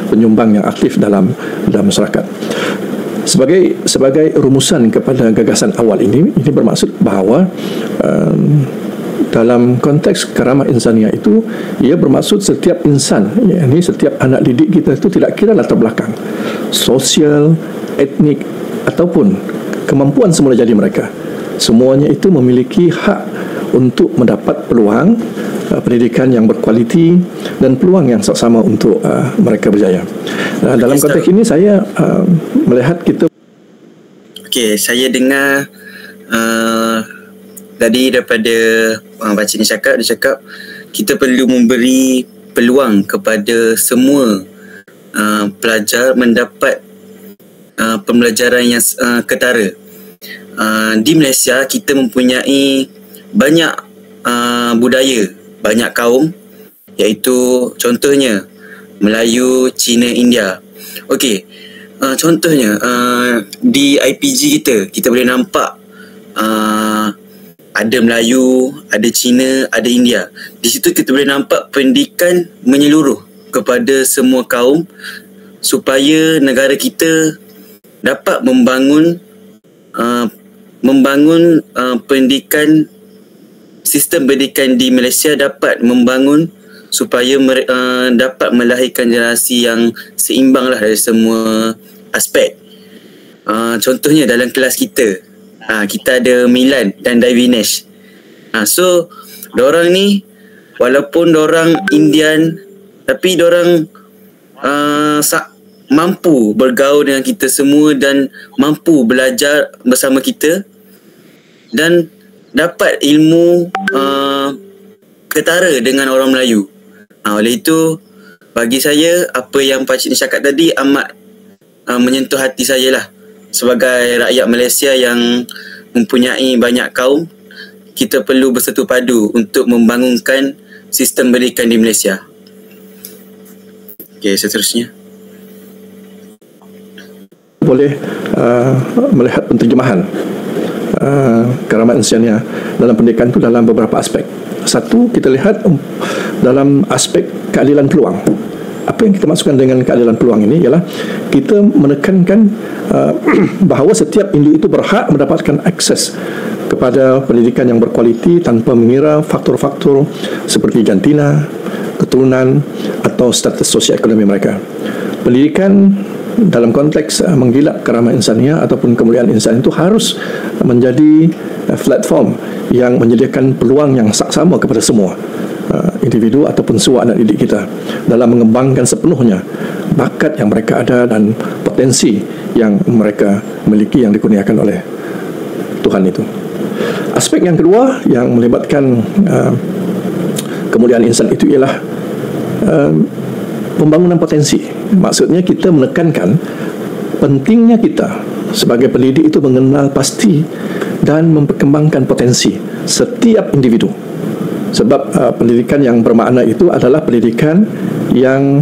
penyumbang yang aktif dalam masyarakat. Sebagai rumusan kepada gagasan awal ini bermaksud bahawa dalam konteks karamah insaniah itu, ia bermaksud setiap insan, yakni setiap anak didik kita itu tidak kira latar belakang sosial, etnik ataupun kemampuan semula jadi mereka, semuanya itu memiliki hak untuk mendapat peluang pendidikan yang berkualiti dan peluang yang sama untuk mereka berjaya. Dalam konteks ini saya melihat kita. Okey, saya dengar tadi daripada Pakcik ni dia cakap kita perlu memberi peluang kepada semua pelajar mendapat pembelajaran yang ketara. Di Malaysia kita mempunyai banyak budaya, banyak kaum, iaitu contohnya Melayu, Cina, India. Okey, contohnya di IPG kita boleh nampak ada Melayu, ada Cina, ada India. Di situ kita boleh nampak pendidikan menyeluruh kepada semua kaum supaya negara kita dapat membangun pendidikan, sistem pendidikan di Malaysia dapat membangun supaya dapat melahirkan generasi yang seimbang lah dari semua aspek. Contohnya dalam kelas kita ada Milan dan Davinesh. So dorang ni walaupun dorang Indian, tapi dorang mampu bergaul dengan kita semua dan mampu belajar bersama kita dan dapat ilmu ketara dengan orang Melayu. Oleh itu bagi saya apa yang Pakcik ni cakap tadi amat menyentuh hati saya lah. Sebagai rakyat Malaysia yang mempunyai banyak kaum, kita perlu bersatu padu untuk membangunkan sistem pendidikan di Malaysia. Okey, seterusnya. Boleh melihat penterjemahan karamah insaniah dalam pendidikan itu dalam beberapa aspek. Satu, kita lihat dalam aspek keadilan peluang. Apa yang kita maksudkan dengan keadilan peluang ini ialah kita menekankan bahawa setiap individu itu berhak mendapatkan akses kepada pendidikan yang berkualiti tanpa mengira faktor-faktor seperti jantina, keturunan atau status sosio-ekonomi mereka. Pendidikan dalam konteks menggilap karamah insaniah ataupun kemuliaan insan itu harus menjadi platform yang menyediakan peluang yang sama kepada semua individu ataupun semua anak didik kita dalam mengembangkan sepenuhnya bakat yang mereka ada dan potensi yang mereka miliki yang dikurniakan oleh Tuhan itu. Aspek yang kedua yang melibatkan kemuliaan insan itu ialah pembangunan potensi. Maksudnya kita menekankan pentingnya kita sebagai pendidik itu mengenal pasti dan memperkembangkan potensi setiap individu. Sebab pendidikan yang bermakna itu adalah pendidikan yang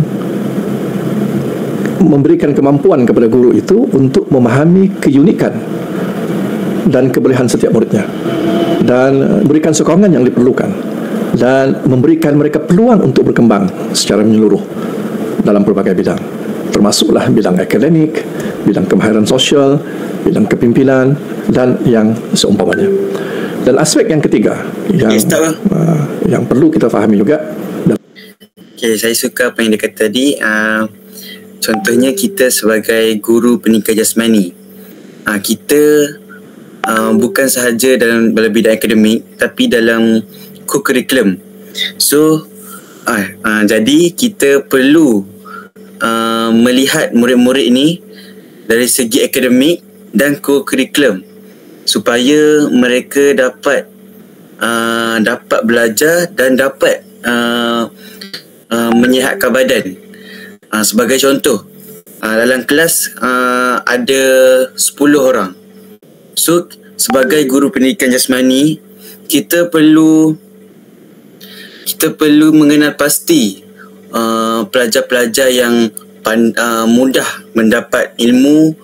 memberikan kemampuan kepada guru itu untuk memahami keunikan dan kebolehan setiap muridnya dan memberikan sokongan yang diperlukan dan memberikan mereka peluang untuk berkembang secara menyeluruh dalam berbagai bidang, termasuklah bidang akademik, bidang kemahiran sosial, bidang kepimpinan dan yang seumpamanya. Dan aspek yang ketiga yang perlu kita fahami juga. Okay, saya suka apa yang dia kata tadi. Contohnya kita sebagai guru pendidikan jasmani, kita bukan sahaja dalam bidang akademik tapi dalam co-curriculum. So jadi kita perlu melihat murid-murid ini dari segi akademik dan co-curriculum supaya mereka dapat belajar dan dapat menyihatkan badan. Sebagai contoh, dalam kelas ada 10 orang. So sebagai guru pendidikan jasmani, kita perlu mengenal pasti pelajar-pelajar yang mudah mendapat ilmu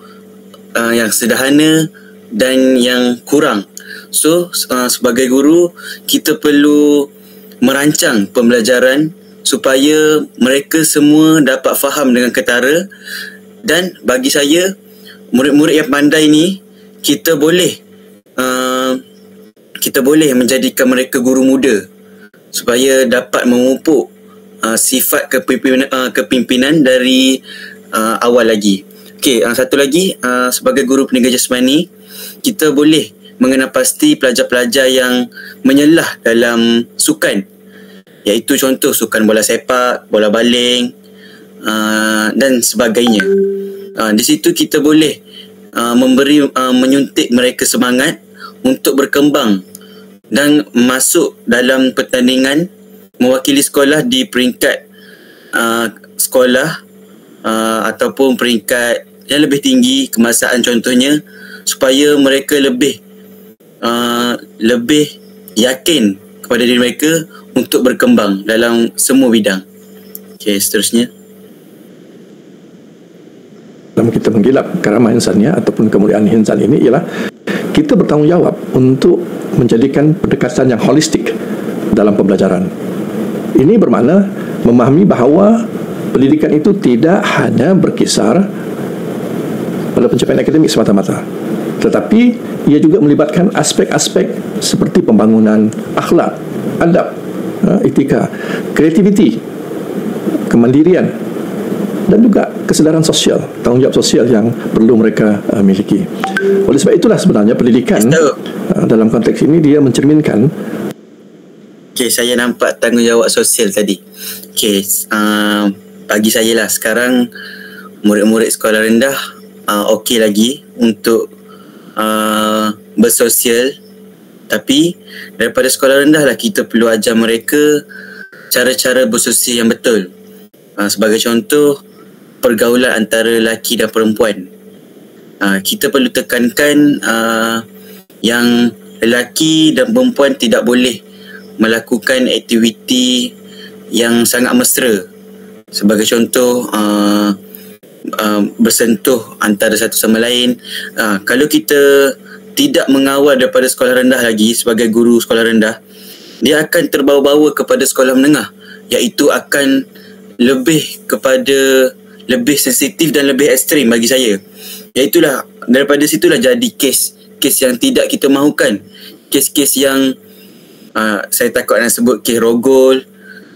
yang sederhana dan yang kurang. So sebagai guru, kita perlu merancang pembelajaran supaya mereka semua dapat faham dengan ketara. Dan bagi saya, murid-murid yang pandai ni, kita boleh menjadikan mereka guru muda supaya dapat memupuk sifat kepimpinan dari awal lagi. Okey, satu lagi, sebagai guru pendidikan jasmani, kita boleh mengenal pasti pelajar-pelajar yang menyelah dalam sukan, iaitu contoh sukan bola sepak, bola baling dan sebagainya. Di situ kita boleh menyuntik mereka semangat untuk berkembang dan masuk dalam pertandingan mewakili sekolah di peringkat sekolah ataupun peringkat yang lebih tinggi kemasaan contohnya, supaya mereka lebih yakin kepada diri mereka untuk berkembang dalam semua bidang. Okey, seterusnya. Dalam kita menggilap karamah insaniah ataupun kemuliaan insan ini ialah kita bertanggungjawab untuk menjadikan pendekatan yang holistik dalam pembelajaran. Ini bermakna memahami bahawa pendidikan itu tidak hanya berkisar pada pencapaian akademik semata-mata, tetapi ia juga melibatkan aspek-aspek seperti pembangunan akhlak, adab, etika, kreativiti, kemandirian dan juga kesedaran sosial, tanggungjawab sosial yang perlu mereka miliki. Oleh sebab itulah sebenarnya pendidikan dalam konteks ini dia mencerminkan. Okey, saya nampak tanggungjawab sosial tadi. Okey, bagi saya lah sekarang murid-murid sekolah rendah okey lagi untuk bersosial, tapi daripada sekolah rendah lah kita perlu ajar mereka cara-cara bersosial yang betul. Sebagai contoh, pergaulan antara lelaki dan perempuan. Kita perlu tekankan yang lelaki dan perempuan tidak boleh melakukan aktiviti yang sangat mesra. Sebagai contoh, bersentuh antara satu sama lain. Kalau kita tidak mengawal daripada sekolah rendah lagi, sebagai guru sekolah rendah, dia akan terbawa-bawa kepada sekolah menengah, iaitu akan lebih sensitif dan lebih ekstrim bagi saya. Iaitulah, daripada situlah jadi kes yang tidak kita mahukan, kes-kes yang saya takut nak sebut kes rogol,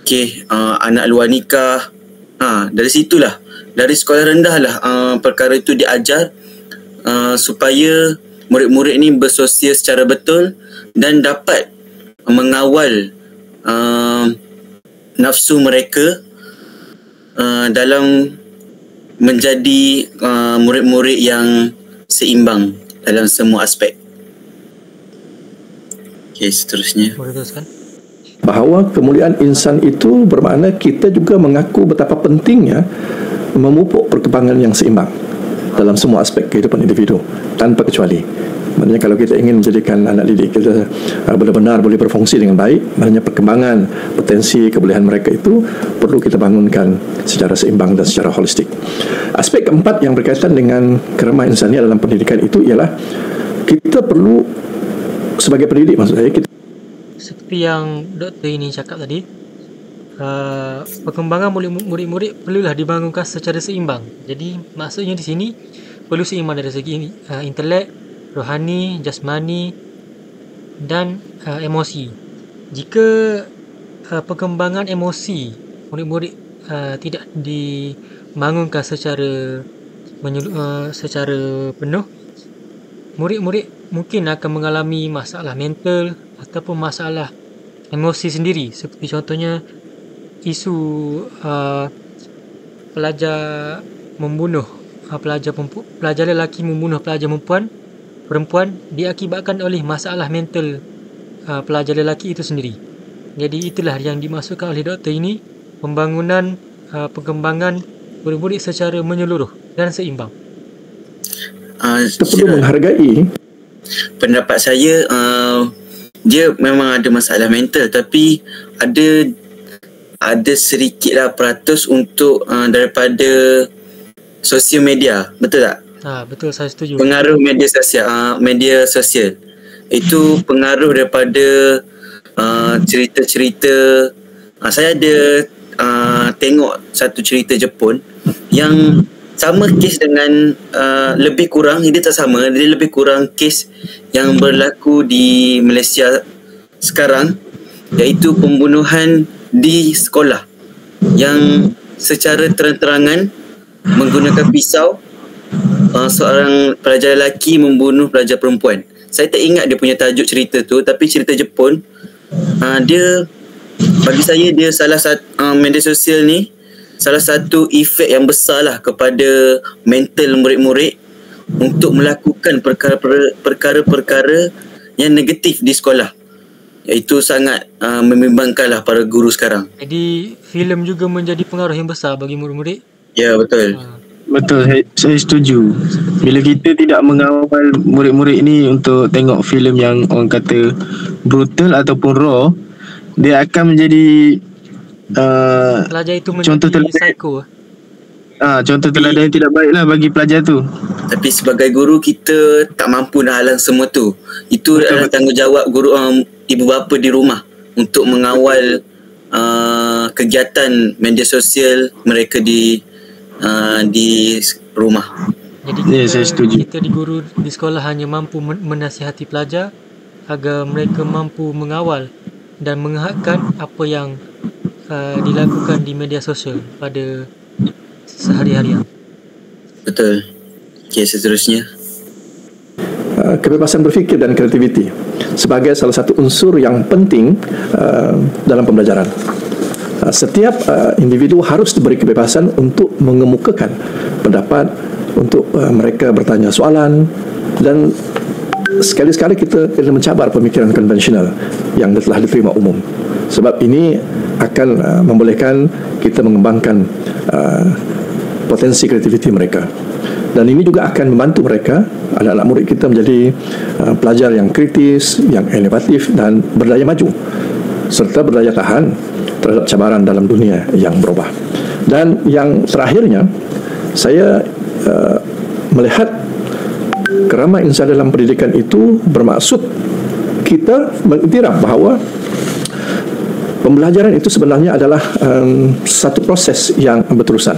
kes anak luar nikah. Dari situlah, dari sekolah rendah lah perkara itu diajar, supaya murid-murid ni bersosial secara betul dan dapat mengawal nafsu mereka dalam menjadi murid-murid yang seimbang dalam semua aspek. Okey, seterusnya. Boleh teruskan. Bahawa kemuliaan insan itu bermakna kita juga mengaku betapa pentingnya memupuk perkembangan yang seimbang dalam semua aspek kehidupan individu tanpa kecuali. Maknanya kalau kita ingin menjadikan anak didik kita benar-benar boleh berfungsi dengan baik, maknanya perkembangan potensi kebolehan mereka itu perlu kita bangunkan secara seimbang dan secara holistik. Aspek keempat yang berkaitan dengan kerama insaniah dalam pendidikan itu ialah kita perlu, sebagai pendidik maksud saya, kita Seperti yang doktor ini cakap tadi, perkembangan murid-murid perlulah dibangunkan secara seimbang. Jadi maksudnya di sini perlu seimbang dari segi intelek, rohani, jasmani dan emosi. Jika perkembangan emosi murid-murid tidak dibangunkan secara penuh, murid-murid mungkin akan mengalami masalah mental ataupun masalah emosi sendiri. Seperti contohnya isu pelajar membunuh pelajar lelaki membunuh pelajar perempuan diakibatkan oleh masalah mental pelajar lelaki itu sendiri. Jadi itulah yang dimaksudkan oleh doktor ini, pembangunan perkembangan murid-murid secara menyeluruh dan seimbang. kita perlu menghargai. Pendapat saya, dia memang ada masalah mental, tapi ada sedikitlah peratus untuk daripada sosial media, betul tak? Betul, saya setuju. Pengaruh media sosial itu pengaruh daripada cerita-cerita. Saya ada tengok satu cerita Jepun yang sama kes dengan lebih kurang, dia tak sama, dia lebih kurang kes yang berlaku di Malaysia sekarang, iaitu pembunuhan di sekolah yang secara terang-terangan menggunakan pisau. Seorang pelajar lelaki membunuh pelajar perempuan. Saya tak ingat dia punya tajuk cerita tu, tapi cerita Jepun, dia, bagi saya, dia salah satu media sosial ni salah satu efek yang besar lah kepada mental murid-murid untuk melakukan perkara-perkara yang negatif di sekolah. Itu sangat membimbangkanlah para guru sekarang. Jadi filem juga menjadi pengaruh yang besar bagi murid-murid. Ya, betul. Betul, saya setuju. Bila kita tidak mengawal murid-murid ni untuk tengok filem yang orang kata brutal ataupun raw, dia akan menjadi pelajar itu menjadi psycho. Contoh teladan yang tidak baiklah bagi pelajar tu. Tapi sebagai guru, kita tak mampu nak halang semua tu. Itu adalah tanggungjawab guru, ibu bapa di rumah untuk mengawal kegiatan media sosial mereka di rumah. Jadi kita di guru di sekolah hanya mampu menasihati pelajar agar mereka mampu mengawal dan menghadkan apa yang dilakukan di media sosial pada sehari-harian. Betul. Okey, seterusnya. Kebebasan berfikir dan kreativiti sebagai salah satu unsur yang penting dalam pembelajaran. Setiap individu harus diberi kebebasan untuk mengemukakan pendapat, untuk mereka bertanya soalan, dan sekali-sekala kita kena mencabar pemikiran konvensional yang telah diterima umum. Sebab ini akan membolehkan kita mengembangkan potensi kreativiti mereka. Dan ini juga akan membantu mereka, anak-anak murid kita, menjadi pelajar yang kritis, yang inovatif dan berdaya maju serta berdaya tahan terhadap cabaran dalam dunia yang berubah. Dan yang terakhirnya, saya melihat kerama insan dalam pendidikan itu bermaksud kita mengiktiraf bahawa pembelajaran itu sebenarnya adalah satu proses yang berterusan,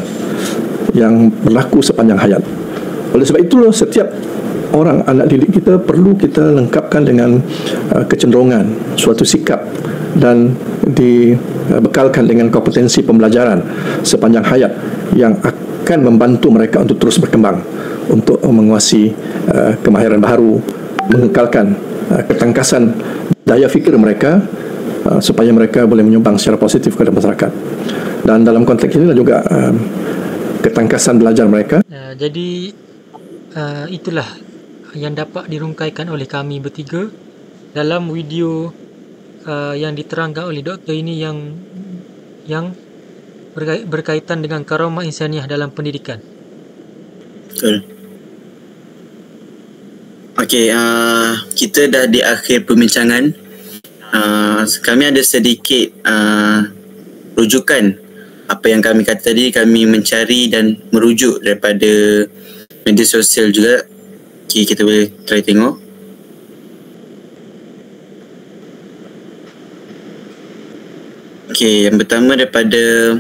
yang berlaku sepanjang hayat. Oleh sebab itulah setiap orang, anak didik kita, perlu kita lengkapkan dengan kecenderungan, suatu sikap, dan dibekalkan dengan kompetensi pembelajaran sepanjang hayat yang akan membantu mereka untuk terus berkembang, untuk menguasai kemahiran baru, mengekalkan ketangkasan daya fikir mereka supaya mereka boleh menyumbang secara positif kepada masyarakat. Dan dalam konteks inilah juga ketangkasan belajar mereka. Jadi itulah yang dapat dirungkaikan oleh kami bertiga dalam video yang diterangkan oleh doktor ini yang berkaitan dengan karamah insaniah dalam pendidikan. Betul. Okey, kita dah di akhir perbincangan. Kami ada sedikit rujukan apa yang kami kata tadi. Kami mencari dan merujuk daripada media sosial juga. Okay, kita boleh try tengok. Okay, yang pertama daripada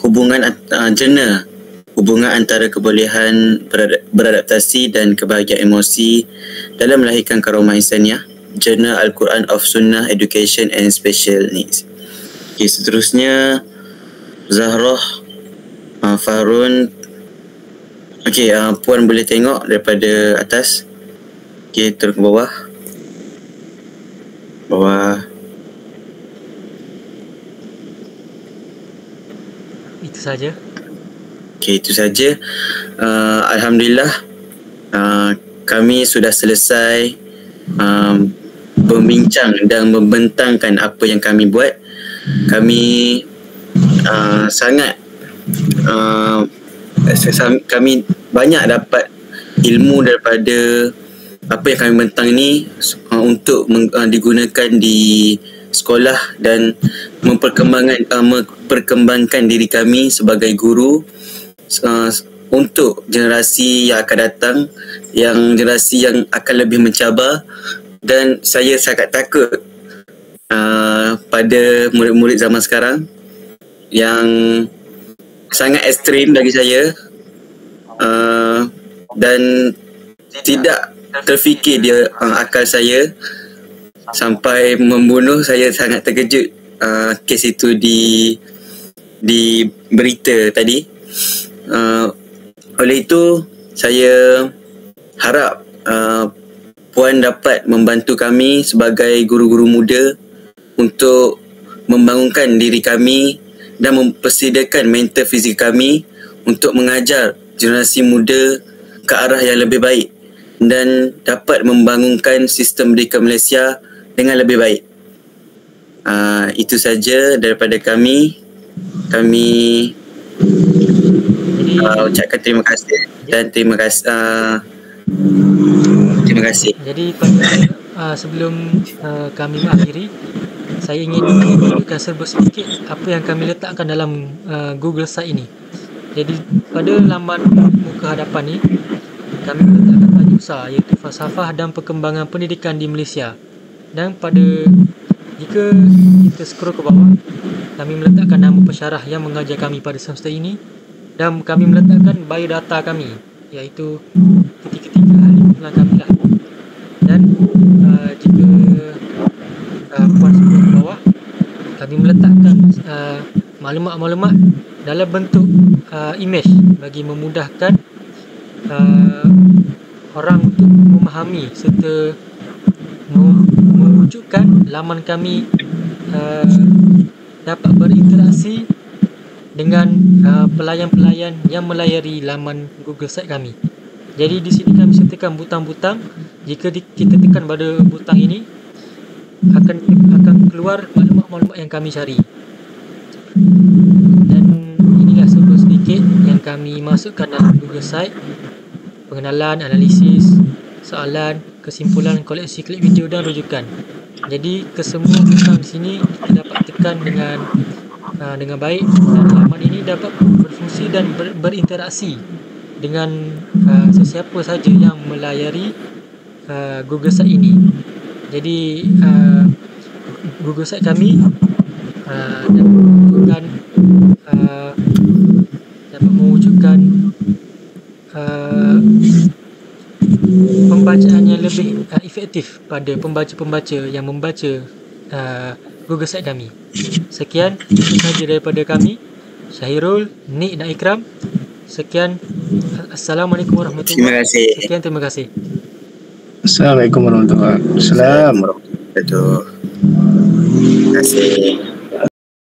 hubungan jurnal hubungan antara kebolehan beradaptasi dan kebahagiaan emosi dalam melahirkan karamah insaniah, Jurnal Al-Quran of Sunnah Education and Special Needs. Okay, seterusnya Zahrah Farun. Okay, Puan boleh tengok daripada atas. Okay, terus ke bawah. Itu saja. Okay, itu saja. Alhamdulillah, kami sudah selesai membincang dan membentangkan apa yang kami buat. Kami sangat kami banyak dapat ilmu daripada apa yang kami bentang ini untuk digunakan di sekolah dan memperkembangkan diri kami sebagai guru untuk generasi yang akan datang, yang generasi yang akan lebih mencabar. Dan saya sangat takut pada murid-murid zaman sekarang yang sangat ekstrim bagi saya, dan tidak terfikir dia akal saya sampai membunuh. Saya sangat terkejut kes itu di berita tadi. Oleh itu saya harap Puan dapat membantu kami sebagai guru-guru muda untuk membangunkan diri kami dan mempersediakan mental fizik kami untuk mengajar generasi muda ke arah yang lebih baik dan dapat membangunkan sistem pendidikan Malaysia dengan lebih baik. Itu saja daripada kami. Kami ucapkan terima kasih dan terima kasih. Jadi sebelum kami mengakhiri, saya ingin menunjukkan serba sedikit apa yang kami letakkan dalam Google Site ini. Jadi pada laman muka hadapan ni, kami letakkan tajuk besar iaitu Falsafah dan Perkembangan Pendidikan di Malaysia. Dan jika kita scroll ke bawah, kami meletakkan nama pensyarah yang mengajar kami pada semester ini, dan kami meletakkan biodata kami, iaitu ketiga ahli kumpulan kami lah. Dan jika puan scroll ke bawah, kami meletakkan maklumat-maklumat dalam bentuk image bagi memudahkan orang untuk memahami serta mewujudkan laman kami dapat berinteraksi dengan pelayan-pelayan yang melayari laman Google Site kami. Jadi di sini kami sertakan butang-butang. Jika kita tekan pada butang ini, akan keluar maklumat-maklumat yang kami cari. Dan inilah sedikit yang kami masukkan dalam Google Site: pengenalan, analisis, soalan, kesimpulan, koleksi klip video dan rujukan. Jadi kesemua bintang di sini kita dapat tekan dengan baik, dan laman ini dapat berfungsi dan berinteraksi dengan sesiapa saja yang melayari Google Site ini. Jadi Google Site kami dapat mewujudkan pembacaan yang lebih efektif pada pembaca-pembaca yang membaca Google Site kami. Sekian, itu sahaja daripada kami, Syahirul, Nik dan Ikram. Sekian. Assalamualaikum warahmatullahi wabarakatuh. Terima kasih. Sekian, terima kasih. Assalamualaikum warahmatullahi wabarakatuh. Terima kasih.